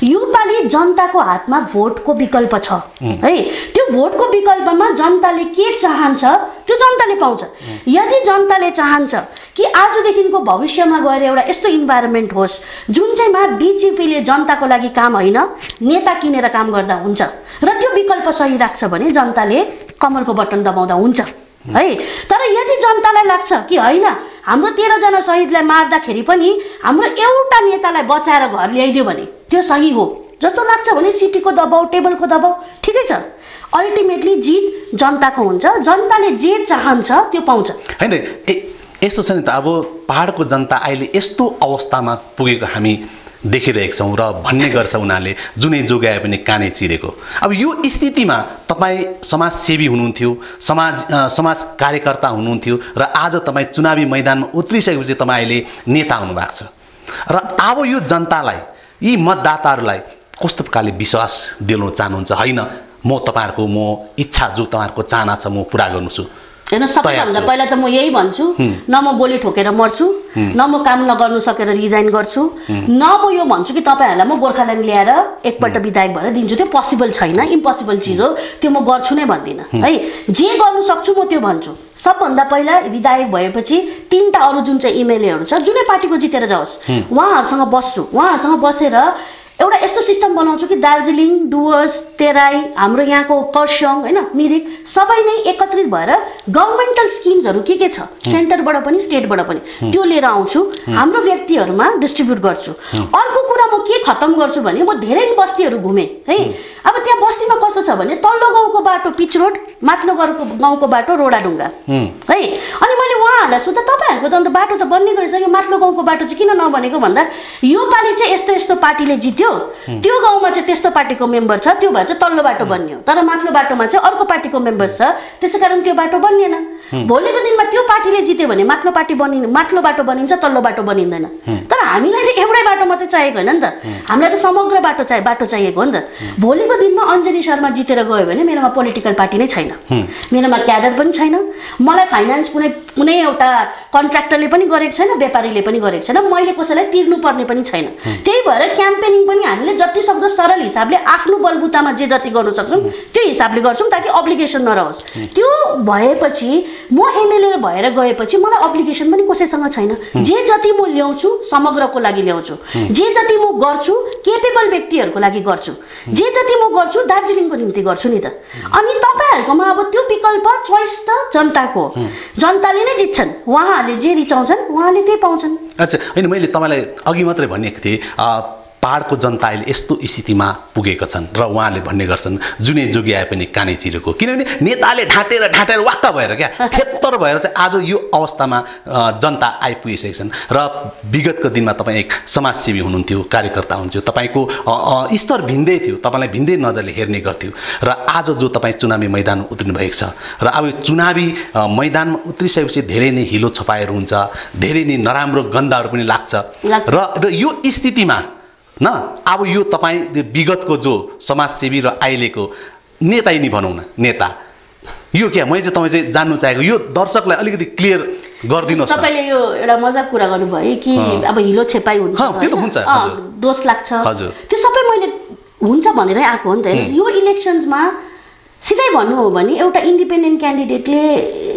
[SPEAKER 2] योपालि जनताको हातमा भोटको विकल्प छ है। त्यो भोटको विकल्पमा जनताले के चाहन्छ त्यो जनताले पाउँछ। यदि जनताले चाहन्छ कि आजदेखिको भविष्यमा गएर एउटा यस्तो इन्भाइरोमेन्ट होस् जुन चाहिँमा बिजेपीले जनताको लागि काम होइन नेता किनेर काम गर्दा हुन्छ र त्यो विकल्प सही राख्छ भने जनताले कमलको बटन दबाउँदा हुन्छ है। तर यदि जनतालाई लाग्छ कि होइन हाम्रो 13जना शहीदलाई मार्दाखेरि पनि हाम्रो एउटा नेतालाई बचाएर घर ल्याइदियो भने त्यो सही हो जस्तो लाग्छ भने सिटीको दबाउ टेबलको दबाउ ठिकै छ। अल्टिमेटली जित जनताको हुन्छ, जनताले जे चाहन्छ त्यो पाउँछ
[SPEAKER 1] हैन। यस्तो छ नि त, अब पहाडको जनता अहिले यस्तो अवस्थामा पुगेको हामी देखिरहेका छौँ र भन्ने गर्छ उनीहरूले जुनै जोगाए पनि कानै चिरेको। अब यो स्थितिमा तपाईँ समाजसेवी हुनुहुन्थ्यो, समाज कार्यकर्ता हुनुहुन्थ्यो र आज तपाईँ चुनावी मैदानमा उत्रिसकेपछि तपाईँ अहिले नेता हुनुभएको छ र अब यो जनतालाई यी मतदाताहरूलाई कस्तो प्रकारले विश्वास दिलाउन चाहनुहुन्छ? होइन म तपाईँहरूको म इच्छा जो तपाईँहरूको चाहना छ म पुरा गर्नुछु।
[SPEAKER 2] हेर्नु सबैभन्दा पहिला त म यही भन्छु, न म गोली ठोकेर मर्छु, न म काम नगर्नु सकेर रिजाइन गर्छु, न म यो भन्छु कि तपाईँहरूलाई म गोर्खाल्यान्ड ल्याएर एकपल्ट विधायक भएर दिन्छु। त्यो पोसिबल छैन, इम्पोसिबल चिज हो, त्यो म गर्छु नै भन्दिनँ है। जे गर्नु सक्छु म त्यो भन्छु। सबभन्दा पहिला विधायक भएपछि 3टा अरू जुन चाहिँ एमएलएहरू छ जुनै पार्टीको जितेर जाओस् उहाँहरूसँग बस्छु, उहाँहरूसँग बसेर एउटा यस्तो सिस्टम बनाउँछु कि दार्जिलिङ, डुवर्स, तेराई, हाम्रो यहाँको खरसाङ हैन, मिरिक सबै नै एकत्रित भएर गभर्नमेन्टल स्किम्सहरू के छ सेन्टरबाट पनि स्टेटबाट पनि त्यो लिएर आउँछु, हाम्रो व्यक्तिहरूमा डिस्ट्रिब्युट गर्छु। अर्को कुरा म के खत्तम गर्छु भने म धेरै बस्तीहरू घुमेँ है। अब त्यहाँ बस्तीमा कस्तो छ भने तल्लो गाउँको बाटो पिच रोड, माथिल्लो गाउँको बाटो रोडाढुङ्गा है। अनि मैले उहाँहरूलाई सोध्दा तपाईँहरूको त अन्त बाटो त बन्ने गरिसक्यो, माथिल्लो गाउँको बाटो चाहिँ किन नबनेको भन्दा यो पालि चाहिँ यस्तो यस्तो पार्टीले जित्यो, त्यो गाउँमा चाहिँ त्यस्तो पार्टीको मेम्बर छ, त्यो भएर चाहिँ तल्लो बाटो बन्यो, तर माथिल्लो बाटोमा चाहिँ अर्को पार्टीको मेम्बर छ, त्यसैकारण त्यो बाटो बनिएन। भोलिको दिनमा त्यो पार्टीले जित्यो भने माथिल्लो बाटो बनिन्छ, तल्लो बाटो बनिँदैन। तर हामीलाई त एउटै बाटो मात्रै चाहिएको होइन नि त, हामीलाई त समग्र बाटो चाहिएको हो नि त। भोलिको दिनमा अञ्जनी शर्मा जितेर गयो भने मेरोमा पोलिटिकल पार्टी नै छैन, मेरोमा क्याडर पनि छैन, मलाई फाइनान्स कुनै एउटा कन्ट्र्याक्टरले पनि गरेको छैन, व्यापारीले पनि गरेको छैन, मैले कसैलाई तिर्नु पर्ने पनि छैन। त्यही भएर क्याम्पेनिङ पनि हामीले जति सक्दो सरल हिसाबले आफ्नो बलबुतामा जे जति गर्न सक्छौँ त्यो हिसाबले गर्छौँ ताकि अब्लिगेसन नरहोस्। त्यो भएपछि म एमएलए भएर गएपछि मलाई अब्लिगेसन पनि कसैसँग छैन। जे जति म ल्याउँछु समग्रको लागि ल्याउँछु, जे जति म गर्छु केपेबल व्यक्तिहरूको लागि गर्छु, जे जति म गर्छु दार्जिलिङको निम्ति गर्छु नि त। अनि तपाईँहरूकोमा अब त्यो विकल्प चोइस त जनताको, जनताले नै जित्छन्, उहाँहरूले जे रिचाउँछन् उहाँले त्यही पाउँछन्।
[SPEAKER 1] अच्छा होइन, मैले तपाईँलाई अघि मात्रै भनेको थिएँ पहाडको जनता अहिले यस्तो स्थितिमा पुगेका छन् र उहाँले भन्ने गर्छन् जुनै जोगी आए पनि कानै चिरेको, किनभने नेताले ढाँटेर वाक्क भएर क्या थेत्तर भएर चाहिँ आज यो अवस्थामा जनता आइपुगिसकेका छन्। र विगतको दिनमा तपाईँ एक समाजसेवी हुनुहुन्थ्यो, कार्यकर्ता हुनुहुन्थ्यो, तपाईँको स्तर भिन्दै थियो, तपाईँलाई भिन्दै नजरले हेर्ने गर्थ्यो। र आज जो तपाईँ चुनावी मैदानमा उत्रिनु भएको छ र अब चुनावी मैदानमा उत्रिसकेपछि धेरै नै हिलो छपाएर हुन्छ, धेरै नै नराम्रो गन्धहरू पनि लाग्छ। र यो स्थितिमा न अब यो तपाईँ विगतको जो समाजसेवी र अहिलेको नेता नि भनौँ न नेता, यो क्या मैले चाहिँ तपाईँ चाहिँ जान्नु चाहेको यो दर्शकलाई अलिकति क्लियर गरिदिनुहोस्।
[SPEAKER 2] तपाईँले यो एउटा मजाक कुरा गर्नुभयो कि अब हिलो छेपाई हुन्छ,
[SPEAKER 1] त्यो त हुन्छ,
[SPEAKER 2] दोष लाग्छ,
[SPEAKER 1] हजुर
[SPEAKER 2] त्यो सबै मैले हुन्छ भनेरै आएको हो नि त। यो इलेक्सन्समा सिधै भन्नु हो भने एउटा इन्डिपेन्डेन्ट क्यान्डिडेटले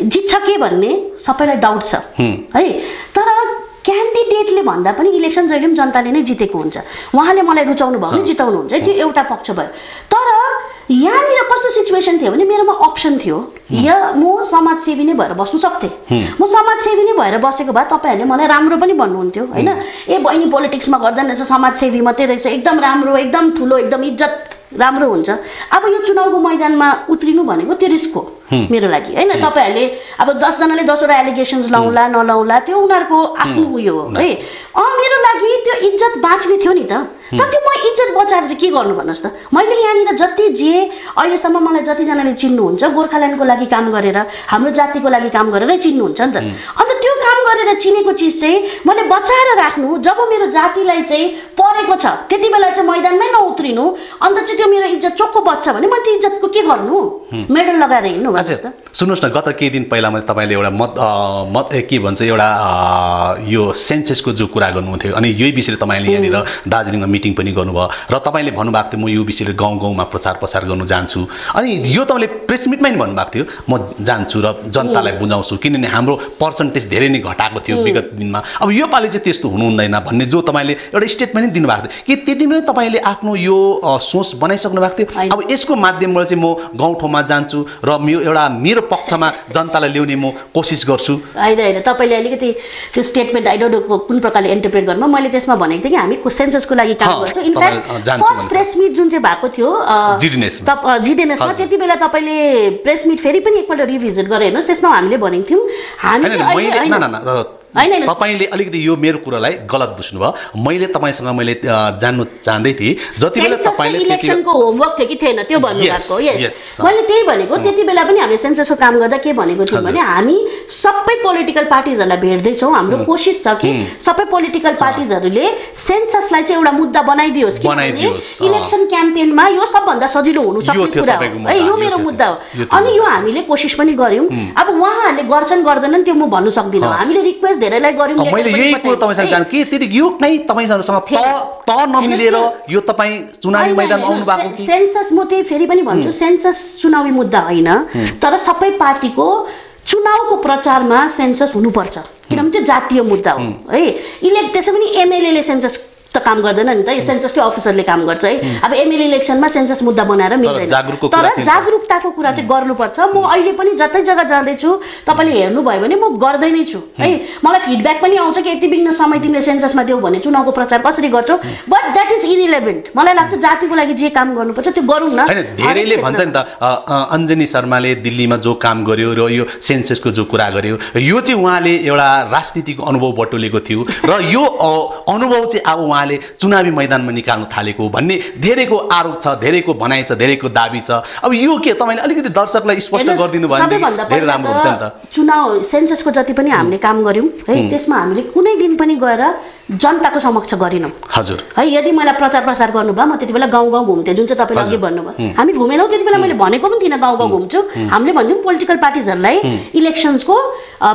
[SPEAKER 2] जित्छ के भन्ने सबैलाई डाउट छ है। तर क्यान्डिडेटले भन्दा पनि इलेक्सन जहिले पनि जनताले नै जितेको हुन्छ, उहाँले मलाई रुचाउनु भयो भने जिताउनुहुन्छ, त्यो एउटा पक्ष भयो। तर यहाँनिर कस्तो सिचुएसन थियो भने मेरोमा अप्सन थियो, या म समाजसेवी नै भएर बस्नु सक्थेँ, म समाजसेवी नै भएर बसेको भए तपाईँहरूले मलाई राम्रो पनि भन्नुहुन्थ्यो होइन, ए बहिनी पोलिटिक्समा गर्दैन रहेछ, समाजसेवी मात्रै रहेछ, एकदम राम्रो, एकदम ठुलो, एकदम इज्जत राम्रो हुन्छ। अब यो चुनावको मैदानमा उत्रिनु भनेको त्यो रिस्क हो मेरो लागि होइन। तपाईँहरूले अब 10 जनाले 10 वटा एलिगेसन्स लाउला नलाउला त्यो उनीहरूको आफ्नो उयो हो है। मेरो लागि त्यो इज्जत बाँच्ने थियो नि त, तर त्यो म इज्जत बचाएर चाहिँ के गर्नु भन्नुहोस् त। मैले यहाँनिर जति जे अहिलेसम्म मलाई जतिजनाले चिन्नुहुन्छ गोर्खाल्यान्डको लागि काम गरेर, हाम्रो जातिको लागि काम गरेरै चिन्नुहुन्छ नि त। अन्त त्यो काम गरेर चिनेको चिज चाहिँ मैले बचाएर राख्नु, जब मेरो जातिलाई चाहिँ परेको छ त्यति बेला चाहिँ मैदानमै नउत्रिनु, अन्त चाहिँ त्यो मेरो इज्जत चोखो बच्छ भने मैले त्यो इज्जतको के गर्नु, मेडल लगाएर हिँड्नु।
[SPEAKER 1] सुन्नुहोस् न, गत केही दिन पहिला मैले तपाईँले एउटा के भन्छ एउटा यो सेन्ससको जो कुरा गर्नुहुन्थ्यो अनि यही विषयले तपाईँले यहाँनिर दार्जिलिङमा मिटिङ पनि गर्नुभयो र तपाईँले भन्नुभएको थियो म यो विषयले गाउँ गाउँमा प्रचार प्रसार गर्नु जान्छु, अनि यो तपाईँले प्रेस मिटमै नि भन्नुभएको थियो म जान्छु र जनतालाई बुझाउँछु, किनभने हाम्रो पर्सेन्टेज धेरै नै घटाएको थियो विगत दिनमा। अब यो पालि चाहिँ त्यस्तो हुनु हुँदैन भन्ने जो तपाईँले एउटा स्टेटमेन्ट दिनुभएको थियो कि त्यति बेला तपाईँले आफ्नो यो सोच बनाइसक्नु भएको थियो। अब यसको माध्यमबाट चाहिँ म गाउँठाउँमा जान्छु र मेरो पक्षमा जनतालाई ल्याउने म कोसिस गर्छु।
[SPEAKER 2] होइन तपाईँले अलिकति त्यो स्टेटमेन्ट आई डोन्ट नो कुन प्रकारले इन्टरप्रेट गर्नु, मैले त्यसमा भनेको थिएँ कि हामी सेन्ससको लागि काम गर्छौँ। इनफ्याक्ट फर्स्ट प्रेस मिट जुन चाहिँ भएको थियो जिडिएनएसमा त्यति बेला तपाईँले प्रेस मिट फेरि पनि एकपल्ट रिभिजिट गरेर हेर्नुहोस्, त्यसमा हामीले भनेको थियौँ
[SPEAKER 1] तपाईँले अलिकति यो मेरो कुरालाई गलत बुझ्नुभयो। मैले तपाईँसँग मैले जान्नु चाहँदै थिएँ जति बेला तपाईँले
[SPEAKER 2] इलेक्सनको होमवर्क थियो कि थिएन त्यो भन्नुभएको। यस मैले त्यही भनेको, त्यति बेला पनि हामीले सेन्ससको काम गर्दा के भनेको थियौँ भने हामी सबै पोलिटिकल पार्टिजहरूलाई भेट्दैछौँ, हाम्रो कोसिस छ कि सबै पोलिटिकल पार्टिजहरूले सेन्ससलाई चाहिँ एउटा मुद्दा बनाइदियोस् कि इलेक्सन क्याम्पेनमा यो सबभन्दा सजिलो हुनु सक्ने कुरा हो है, यो मेरो मुद्दा हो। अनि यो हामीले कोसिस पनि गर्यौँ। अब उहाँहरूले गर्छन् गर्दैनन् त्यो म भन्नु सक्दिनँ, हामीले रिक्वेस्ट धेरैलाई गर्यौँ।
[SPEAKER 1] मैले यही कुरो तपाईँसँग जान कि त्यति यो नै तपाईँसँग त नमिलेर यो तपाईँ चुनावी मैदानमा आउनु भएको कि
[SPEAKER 2] सेन्सस म त्यही फेरि पनि भन्छु, सेन्सस चुनावी मुद्दा होइन, तर सबै पार्टीको चुनावको प्रचारमा सेन्सस हुनुपर्छ, किनभने त्यो जातीय मुद्दा हो है। त्यसै पनि एमएलएले सेन्सस त काम गर्दैन नि त, यो सेन्ससकै अफिसरले काम गर्छ है। अब एमएलए इलेक्सनमा सेन्सस मुद्दा बनाएर मिल्दैन, तर जागरुकताको कुरा चाहिँ गर्नुपर्छ। म अहिले पनि जतै जग्गा जाँदैछु तपाईँले हेर्नुभयो भने म गर्दै नै छु है। मलाई फिडब्याक पनि आउँछ कि यति बिघ्न समय तिमीले सेन्ससमा देऊ भने चुनावको प्रचार कसरी गर्छौ, बट द्याट इज इरिलेभेन्ट। मलाई लाग्छ जातिको लागि जे काम गर्नुपर्छ त्यो गरौँ न।
[SPEAKER 1] धेरैले भन्छ नि त अञ्जनी शर्माले दिल्लीमा जो काम गर्यो र यो सेन्ससको जो कुरा गर्यो, यो चाहिँ उहाँले एउटा राजनीतिक अनुभव बटुलेको थियो र यो अनुभव चाहिँ अब उहाँले चुनावी मैदानमा निकाल्न थालेको भन्ने धेरैको आरोप छ, धेरैको भनाइ छ, धेरैको दाबी छ। अब यो के तपाईँले अलिकति दर्शकलाई स्पष्ट गरिदिनु भयो भने धेरै राम्रो हुन्छ नि त।
[SPEAKER 2] चुनाव सेन्ससको जति पनि हामीले काम गर्यौँ है, त्यसमा हामीले कुनै दिन पनि गएर जनताको समक्ष गरिनौँ।
[SPEAKER 1] हजुर
[SPEAKER 2] है, यदि मलाई प्रचार प्रसार गर्नुभयो म त्यति बेला गाउँ गाउँ घुम्थेँ, जुन चाहिँ तपाईँले अघि भन्नुभयो। हामी घुमेनौँ त्यति बेला, मैले भनेको पनि थिइनँ गाउँ गाउँ घुम्छु। हामीले भन्छौँ पोलिटिकल पार्टिजहरूलाई इलेक्सन्सको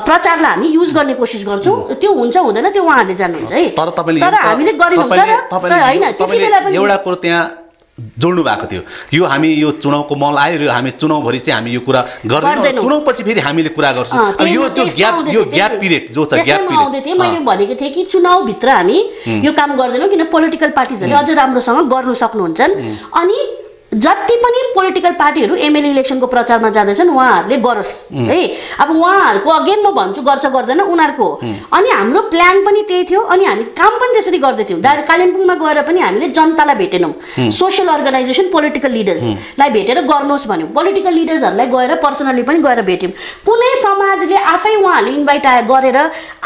[SPEAKER 2] प्रचारलाई हामी युज गर्ने कोसिस गर्छौँ, त्यो हुन्छ हुँदैन त्यो उहाँहरूले जान्नुहुन्छ है। तर हामीले गरेनौँ। होइन,
[SPEAKER 1] एउटा कुरो त्यहाँ जोड्नु भएको थियो, यो हामी यो चुनावको मल आयो र हामी चुनावभरि चाहिँ हामी यो कुरा गर्दैनौँ, चुनावपछि फेरि हामीले कुरा गर्छौँ। अब यो ग्याप पिरियड जो छ, ग्याप पिरियड
[SPEAKER 2] आउँदै थिएँ। मैले भनेको थिएँ कि चुनावभित्र हामी यो काम गर्दैनौँ, किन पोलिटिकल पार्टिजहरूले अझ राम्रोसँग गर्नु सक्नुहुन्छन्। अनि जति पनि पोलिटिकल पार्टीहरू एमएलए इलेक्सनको प्रचारमा जाँदैछन् उहाँहरूले गरोस् है। अब उहाँहरूको अगेन म भन्छु गर्छ गर्दैन उनीहरूको हो। अनि हाम्रो प्लान पनि त्यही थियो, अनि हामी काम पनि त्यसरी गर्दै थियौँ। कालिम्पोङमा गएर पनि हामीले जनतालाई भेटेनौँ, सोसियल अर्गनाइजेसन पोलिटिकल लिडर्सलाई भेटेर गर्नुहोस् भन्यौँ। पोलिटिकल लिडर्सहरूलाई गएर पर्सनली पनि गएर भेट्यौँ। कुनै समाजले आफै उहाँहरूले इन्भाइट गरेर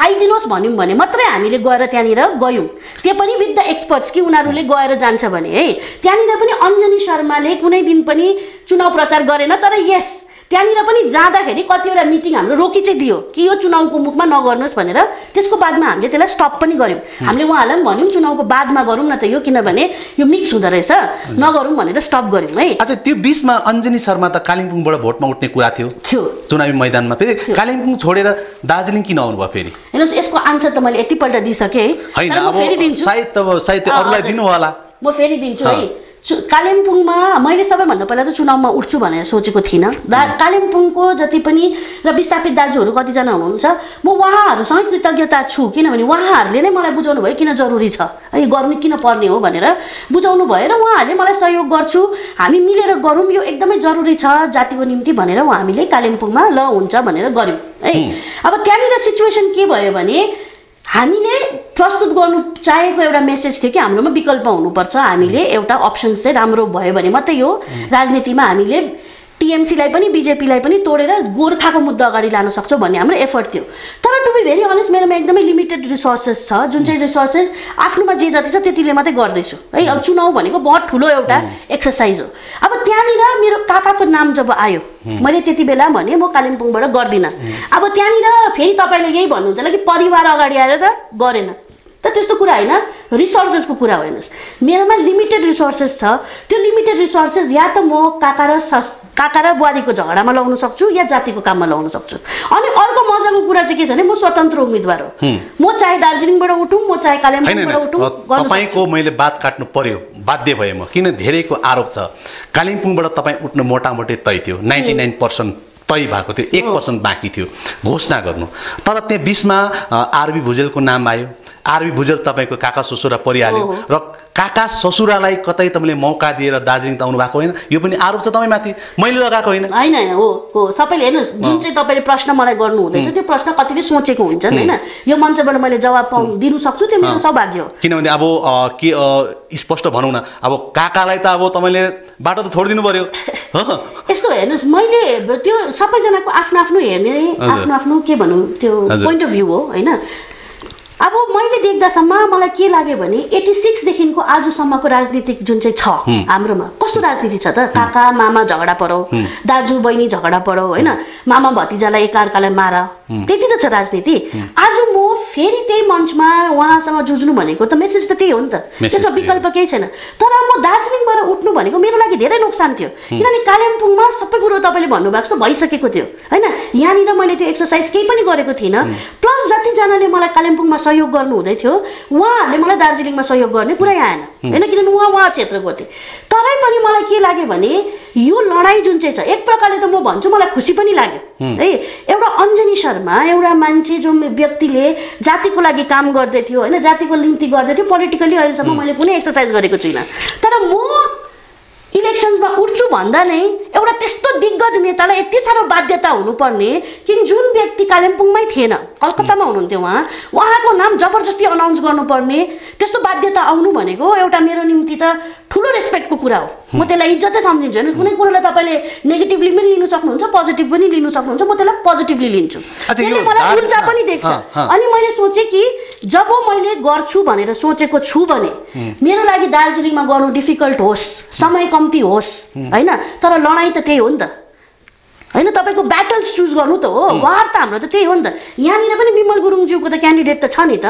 [SPEAKER 2] आइदिनुहोस् भन्यौँ भने मात्रै हामीले गएर त्यहाँनिर गयौँ, त्यो पनि विथ द एक्सपर्ट्स कि उनीहरूले गएर जान्छ भने है। त्यहाँनिर पनि अञ्जनी शर्मा कुनै दिन पनि चुनाव प्रचार गरेन, तर यस त्यहाँनिर पनि जाँदाखेरि कतिवटा मिटिङ हाम्रो रोकी चाहिँ दियो कि यो चुनावको मुखमा नगर्नुहोस् भनेर। त्यसको बादमा हामीले त्यसलाई स्टप पनि गर्यौँ। हामीले उहाँहरूलाई पनि भन्यौँ चुनावको बादमा गरौँ न त यो, किनभने यो मिक्स हुँदो रहेछ, नगरौँ भनेर स्टप गर्यौँ है।
[SPEAKER 1] अच्छा, त्यो बिचमा अञ्जनी शर्मा त कालिम्पोङबाट भोटमा उठ्ने कुरा थियो चुनावी मैदानमा, फेरि कालिम्पोङ छोडेर दार्जिलिङ किन आउनुभयो फेरि?
[SPEAKER 2] हेर्नुहोस्, यसको आन्सर त मैले यतिपल्ट दिइसकेँ है,
[SPEAKER 1] सायद अरूलाई दिनु होला,
[SPEAKER 2] म फेरि दिन्छु है। कालिम्पोङमा मैले सबैभन्दा पहिला त चुनावमा उठ्छु भनेर सोचेको थिइनँ। कालिम्पोङको जति पनि र विस्थापित दाजुहरू कतिजना हुनुहुन्छ, म उहाँहरूसँग कृतज्ञता छु, किनभने उहाँहरूले नै मलाई बुझाउनु भयो किन जरुरी छ है, गर्नु किन पर्ने हो भनेर बुझाउनु भयो र उहाँहरूले मलाई सहयोग गर्छु, हामी मिलेर गरौँ, यो एकदमै जरुरी छ जातिको निम्ति भनेर हामीले कालिम्पोङमा ल हुन्छ भनेर गऱ्यौँ है। अब त्यहाँनिर सिचुएसन के भयो भने हामीले प्रस्तुत गर्नु चाहेको एउटा मेसेज थियो कि हाम्रोमा विकल्प हुनुपर्छ, हामीले एउटा अप्सन चाहिँ राम्रो भयो भने मात्रै हो राजनीतिमा हामीले टिएमसीलाई पनि बिजेपीलाई पनि तोडेर गोर्खाको मुद्दा अगाडि लान सक्छौँ भन्ने हाम्रो एफर्ट थियो। तर टु बी भेरी अनेस्ट मेरोमा एकदमै लिमिटेड रिसोर्सेस छ, जुन चाहिँ रिसोर्सेस आफ्नोमा जे जति छ त्यतिले मात्रै गर्दैछु है। अब चुनाव भनेको बहुत ठुलो एउटा एक्सर्साइज हो। अब त्यहाँनिर मेरो काकाको नाम जब आयो, मैले त्यति बेला भने म कालिम्पोङबाट गर्दिनँ। अब त्यहाँनिर फेरि तपाईँले यही भन्नुहुन्छ होला कि परिवार अगाडि आएर त गरेन, त त्यस्तो कुरा होइन, रिसोर्सेसको कुरा हो। हेर्नुहोस्, मेरोमा लिमिटेड रिसोर्सेस छ, त्यो लिमिटेड रिसोर्सेस या त म काका र बुहारीको झगडामा लगाउन सक्छु या जातिको काममा लगाउन सक्छु। अनि अर्को मजाको कुरा चाहिँ के छ भने म स्वतन्त्र उम्मेदवार हो, म चाहे दार्जिलिङबाट उठौँ, म चाहे कालिम्पोङबाट उठौँ।
[SPEAKER 1] तपाईँको मैले बात काट्नु पर्यो, बाध्य भएँ म, किन धेरैको आरोप छ कालिम्पोङबाट तपाईँ उठ्नु मोटामोटी तय थियो, 99% तय भएको थियो, 1% बाँकी थियो घोषणा गर्नु। तर त्यहाँ बिचमा आरबी भुजेलको नाम आयो, आरबी भुजेल तपाईँको काका ससुरा परिहाल्यो र काका ससुरालाई कतै तपाईँले मौका दिएर दार्जिलिङ त आउनु भएको होइन, यो पनि आरोप छ तपाईँमाथि, मैले लगाएको होइन।
[SPEAKER 2] होइन हो सबैले हेर्नुहोस्, जुन चाहिँ तपाईँले प्रश्न मलाई गर्नु हुँदैछ त्यो प्रश्न कतिले सोचेको हुन्छन् होइन, यो मञ्चबाट मैले जवाब दिनु सक्छु, त्यो मेरो सौभाग्य हो।
[SPEAKER 1] किनभने अब के स्पष्ट भनौँ न, अब काकालाई त अब तपाईँले बाटो त छोडिदिनु पर्यो।
[SPEAKER 2] यस्तो हेर्नुहोस्, मैले त्यो सबैजनाको आफ्नो आफ्नो हेर्ने आफ्नो आफ्नो के भनौँ त्यो पोइन्ट अफ भ्यू हो होइन। अब मैले देख्दासम्म मलाई के लाग्यो भने 86 देखिको आजसम्मको राजनीतिक जुन चाहिँ छ हाम्रोमा, कस्तो राजनीति छ त, काका मामा झगडा परो, दाजु बहिनी झगडा परो होइन, मामा भतिजालाई एकअर्कालाई मार, त्यति त छ राजनीति। आज म फेरि त्यही मञ्चमा उहाँसँग जुझ्नु भनेको त मेसेज त त्यही हो नि त, त्यसमा विकल्प केही छैन। तर म दार्जिलिङबाट उठ्नु भनेको मेरो लागि धेरै नोक्सान थियो, किनभने कालिम्पोङमा सबै कुरो तपाईँले भन्नुभएको जस्तो भइसकेको थियो होइन। यहाँनिर मैले त्यो एक्सर्साइज केही पनि गरेको थिइनँ, प्लस जतिजनाले मलाई कालिम्पोङमा सहयोग गर्नु हुँदै थियो उहाँहरूले मलाई दार्जिलिङमा सहयोग गर्ने कुरै आएन होइन, किनभने उहाँ क्षेत्रको थिएँ। तरै पनि मलाई के लाग्यो भने यो लडाई जुन चाहिँ छ एक प्रकारले त म भन्छु मलाई खुसी पनि लाग्यो है। एउटा अञ्जनी शर्मा एउटा मान्छे जो व्यक्तिले जातिको लागि काम गर्दै थियो होइन, जातिको निम्ति गर्दै थियो, पोलिटिकली अहिलेसम्म मैले कुनै एक्सर्साइज गरेको छुइनँ, तर म इलेक्सन्समा उठ्छु भन्दा नै एउटा त्यस्तो दिग्गज नेतालाई यति साह्रो बाध्यता हुनुपर्ने कि जुन व्यक्ति कालिम्पोङमै थिएन, कलकत्तामा हुनुहुन्थ्यो उहाँको नाम जबरजस्ती अनाउन्स गर्नुपर्ने त्यस्तो बाध्यता आउनु भनेको एउटा मेरो निम्ति त ठुलो रेस्पेक्टको कुरा हो। म त्यसलाई इज्जतै सम्झिन्छु होइन। कुनै कुरालाई तपाईँले नेगेटिभली पनि लिनु सक्नुहुन्छ, पोजिटिभ पनि लिनु सक्नुहुन्छ, म त्यसलाई पोजिटिभली लिन्छु, त्यसले मलाई ऊर्जा पनि देख्छ। अनि मैले सोचेँ कि जब मैले गर्छु भनेर सोचेको छु भने मेरो लागि दार्जिलिङमा गर्नु डिफिकल्ट होस्, समय कम्ती होस् होइन, तर लडाइँ त त्यही हो नि त होइन। तपाईँको ब्याटल्स चुज गर्नु त हो, वार त हाम्रो त त्यही हो नि त। यहाँनिर पनि विमल गुरुङज्यूको त क्यान्डिडेट त छ नि त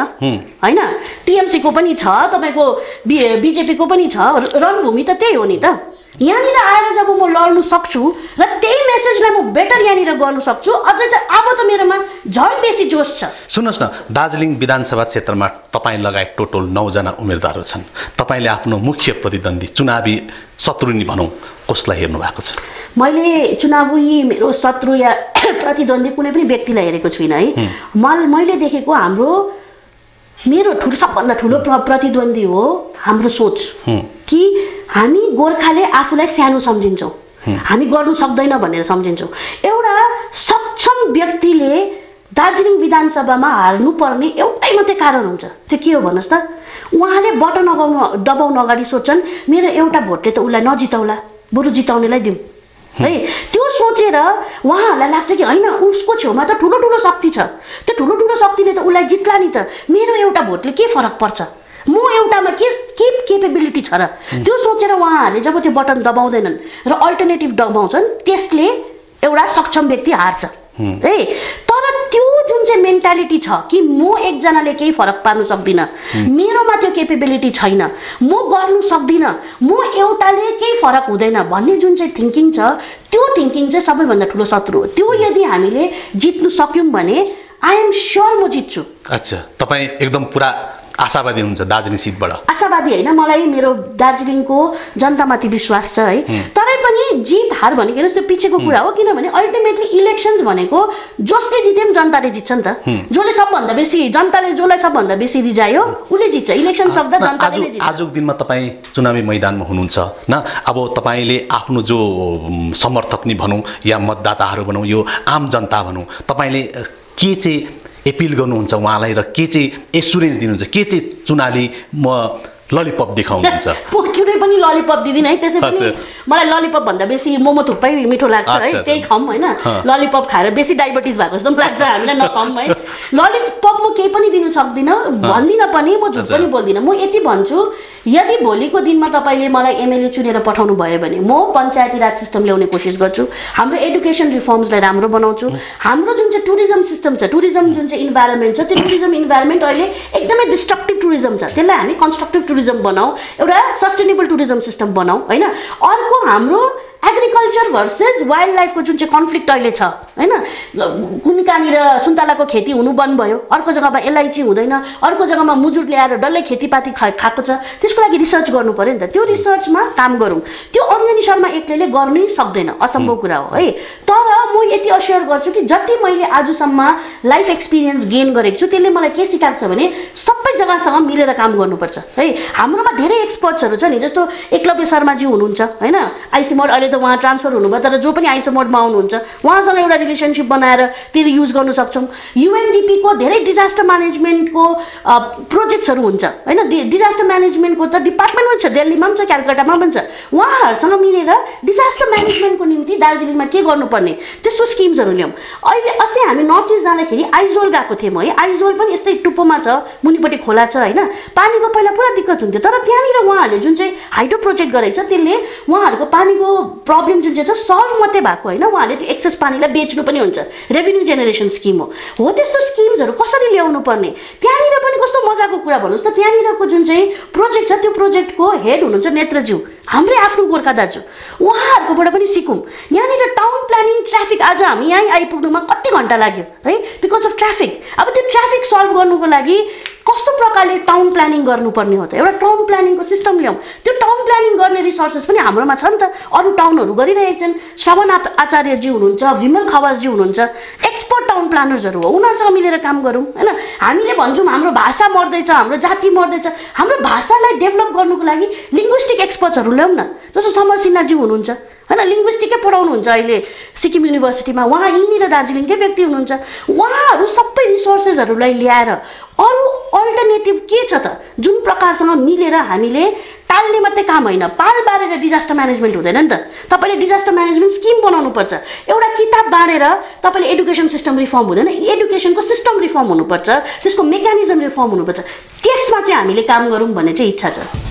[SPEAKER 2] होइन, टिएमसीको पनि छ, तपाईँको बिजेपीको पनि छ, रणभूमि त त्यही हो नि त। यहाँनिर आएर जब म लड्नु सक्छु र त्यही मेसेजलाई म बेटर यहाँनिर गर्नु सक्छु, अझै त अब त मेरोमा झन् बेसी जोस छ।
[SPEAKER 1] सुन्नुहोस् न, दार्जिलिङ विधानसभा क्षेत्रमा तपाईँ लगायत टोटल 9 जना उम्मेदवारहरू छन्। तपाईँले आफ्नो मुख्य प्रतिद्वन्दी चुनावी शत्रुनी भनौँ कसलाई हेर्नु भएको छ?
[SPEAKER 2] मैले चुनावी मेरो शत्रु या प्रतिद्वन्दी कुनै पनि व्यक्तिलाई हेरेको छुइनँ है। मैले देखेको मेरो सबभन्दा ठुलो प्रतिद्वन्दी हो हाम्रो सोच कि हामी गोर्खाले आफूलाई सानो सम्झिन्छौँ, हामी गर्नु सक्दैन भनेर सम्झिन्छौँ। एउटा सक्षम व्यक्तिले दार्जिलिङ विधानसभामा हार्नुपर्ने एउटै मात्रै कारण हुन्छ, त्यो के हो भन्नुहोस् त? उहाँले बटन दबाउनु अगाडि सोच्छन् मेरो एउटा भोटले त उसलाई नजिताउला, बरु जिताउनेलाई दिउँ है। त्यो सोचेर उहाँहरूलाई लाग्छ कि होइन उसको छेउमा त ठुलो ठुलो शक्ति छ, त्यो ठुलो ठुलो शक्तिले त उसलाई जित्ला नि त, मेरो एउटा भोटले के फरक पर्छ, म एउटामा के केपेबिलिटी छ र? त्यो सोचेर उहाँहरूले जब त्यो बटन दबाउँदैनन् र अल्टरनेटिभ दबाउँछन् त्यसले एउटा सक्षम व्यक्ति हार्छ है। तर त्यो जुन चाहिँ मेन्टालिटी छ कि म एकजनाले केही फरक पार्नु सक्दिनँ, मेरोमा त्यो केपेबिलिटी छैन, म गर्नु सक्दिनँ, म एउटाले केही फरक हुँदैन भन्ने जुन चाहिँ थिङ्किङ छ, त्यो थिङ्किङ चाहिँ सबैभन्दा ठुलो शत्रु हो। त्यो यदि हामीले जित्नु सक्यौँ भने आई एम स्योर म जित्छु।
[SPEAKER 1] अच्छा, तपाईँ एकदम पुरा आशावादी हुन्छ दार्जिलिङ सिटबाट?
[SPEAKER 2] आशावादी होइन, मलाई मेरो दार्जिलिङको जनतामाथि विश्वास छ है। तरै पनि जित हार भनेको त्यो पछिको कुरा हो, किनभने अल्टिमेटली इलेक्सन्स भनेको जसले जिते पनि जनताले जित्छ नि त। जसले सबभन्दा बेसी जनताले जसलाई सबभन्दा बेसी रिजायो उसले जित्छ। इलेक्सन शब्द जनताले नै जित्छ।
[SPEAKER 1] आजको दिनमा तपाईँ चुनावी मैदानमा हुनुहुन्छ न, अब तपाईँले आफ्नो जो समर्थक नि भनौँ या मतदाताहरू भनौँ, यो आम जनता भनौँ, तपाईँले के चाहिँ एपिल गर्नुहुन्छ उहाँलाई र के चाहिँ एस्युरेन्स दिनुहुन्छ, के चाहिँ चुनावी म ललिपप देखाउनुहुन्छ?
[SPEAKER 2] कुनै पनि ललिपप दिदिनँ है, त्यसै पनि मलाई ललिपप भन्दा बेसी मोमो थुक्पै मिठो लाग्छ है, त्यही खाऊँ होइन। ललिपप खाएर बेसी डायबिटिज भएको जस्तो पनि लाग्छ हामीलाई, नखाऊँ है। ललिपप म केही पनि दिनु सक्दिनँ, भन्दिनँ पनि, म झुट पनि बोल्दिनँ। म यति भन्छु, यदि भोलिको दिनमा तपाईँले मलाई एमएलए चुनेर पठाउनु भयो भने म पञ्चायती राज सिस्टम ल्याउने कोसिस गर्छु, हाम्रो एडुकेसन रिफर्म्सलाई राम्रो बनाउँछु, हाम्रो जुन चाहिँ टुरिज्म सिस्टम छ, टुरिज्म जुन चाहिँ इन्भाइरोमेन्ट छ, त्यो टुरिज्म इन्भाइरोमेन्ट अहिले एकदमै डिस्ट्रक्टिभ टुरिज्म छ, त्यसलाई हामी कन्स्ट्रक्टिभ टुरिज्म बनाऊ, एउटा सस्टेनेबल टुरिज्म सिस्टम बनाऊ होइन। अर्को हाम्रो एग्रिकल्चर भर्सेस वाइल्ड लाइफको जुन चाहिँ कन्फ्लिक्ट अहिले छ होइन, कुन कहाँनिर सुन्तलाको खेती हुनु बन्द भयो, अर्को जग्गामा एलआइची हुँदैन, अर्को जग्गामा मुजुर ल्याएर डल्लै खेतीपाती खाएको छ, त्यसको लागि रिसर्च गर्नु पऱ्यो नि त। त्यो रिसर्चमा काम गरौँ, त्यो अञ्जनी शर्मा एक्लैले गर्नै सक्दैन, असम्भव कुरा हो है। तर म यति अस्योर गर्छु कि जति मैले आजसम्म लाइफ एक्सपिरियन्स गेन गरेको छु त्यसले मलाई के सिकाएको छ भने सबै जग्गासँग मिलेर काम गर्नुपर्छ है। हाम्रोमा धेरै एक्सपर्ट्सहरू छ नि, जस्तो एकलव्य शर्माजी हुनुहुन्छ होइन, आइसी मोड अहिले त उहाँ ट्रान्सफर हुनुभयो, तर जो पनि आइसी मोडमा आउनुहुन्छ उहाँसँग एउटा रिलेसनसिप बनाएर त्यसले युज गर्न सक्छौँ। युएनडिपीको धेरै डिजास्टर म्यानेजमेन्टको प्रोजेक्ट्सहरू हुन्छ होइन, डिजास्टर म्यानेजमेन्टको त डिपार्टमेन्ट पनि छ, दिल्लीमा पनि छ, क्यालकाटामा पनि छ, उहाँहरूसँग मिलेर डिजास्टर म्यानेजमेन्टको निम्ति दार्जिलिङमा के गर्नुपर्ने त्यस्तो स्किम्सहरू ल्याउँ। अहिले अस्ति हामी नर्थ इस्ट जाँदाखेरि आइजोल गएको थियौँ है, आइजोल पनि यस्तै टुप्पोमा छ, मुनिपट्टि खोला छ होइन, पानीको पहिला पुरा दिक्कत हुन्थ्यो, तर त्यहाँनिर उहाँहरूले जुन चाहिँ हाइड्रो प्रोजेक्ट गरेको छ त्यसले उहाँहरूको पानीको प्रब्लम जुन चाहिँ छ सल्भ मात्रै भएको होइन, उहाँहरूले त्यो एक्सेस पानीलाई बेच्नु पनि हुन्छ, रेभेन्यू जेनेरेसन स्किम हो। त्यस्तो स्किम्सहरू कसरी ल्याउनु पर्ने, त्यहाँनिर पनि कस्तो मजाको कुरा भन्नुहोस् त, त्यहाँनिरको जुन चाहिँ प्रोजेक्ट छ त्यो प्रोजेक्टको हेड हुनुहुन्छ नेत्रज्यू, हाम्रै आफ्नो गोर्खा दाजु, उहाँहरूकोबाट पनि सिकौँ। यहाँनिर टाउन प्लानिङ ट्राफिक, आज हामी यहीँ आइपुग्नुमा कति घन्टा लाग्यो है, बिकज अफ ट्राफिक। अब त्यो ट्राफिक सल्भ गर्नुको लागि कस्तो प्रकारले टाउन प्लानिङ गर्नुपर्ने हो त एउटा टाउन प्लानिङको सिस्टम ल्याउँ त्यो टाउन प्लानिङ गर्ने रिसोर्सेस पनि हाम्रोमा छ नि त अरू टाउनहरू गरिरहेका छन् श्रवण आचार्यजी हुनुहुन्छ विमल खवासजी हुनुहुन्छ एक्सपर्ट टाउन प्लानर्सहरू हो उनीहरूसँग मिलेर काम गरौँ हैन हामीले भन्छौँ हाम्रो भाषा मर्दैछ हाम्रो जाति मर्दैछ हाम्रो भाषालाई डेभलप गर्नुको लागि लिङ्ग्विस्टिक एक्सपर्ट्सहरू ल्याउँ न जस्तो समर सिन्हाजी हुनुहुन्छ हैन लिङ्ग्विस्टिकै पढाउनुहुन्छ अहिले सिक्किम युनिभर्सिटीमा उहाँ यहीँनिर दार्जिलिङकै व्यक्ति हुनुहुन्छ उहाँहरू सबै रिसोर्सेसहरूलाई ल्याएर अरू अल्टरनेटिभ के छ त जुन प्रकारसँग मिलेर हामीले टाल्ने मात्रै काम होइन पाल बारेर डिजास्टर म्यानेजमेन्ट हुँदैन नि त तपाईँले डिजास्टर म्यानेजमेन्ट स्किम बनाउनु पर्छ एउटा किताब बाँडेर तपाईँले एडुकेसन सिस्टम रिफर्म हुँदैन एडुकेसनको सिस्टम रिफर्म हुनुपर्छ त्यसको मेकानिजम रिफर्म हुनुपर्छ त्यसमा चाहिँ हामीले काम गरौँ भन्ने चाहिँ इच्छा छ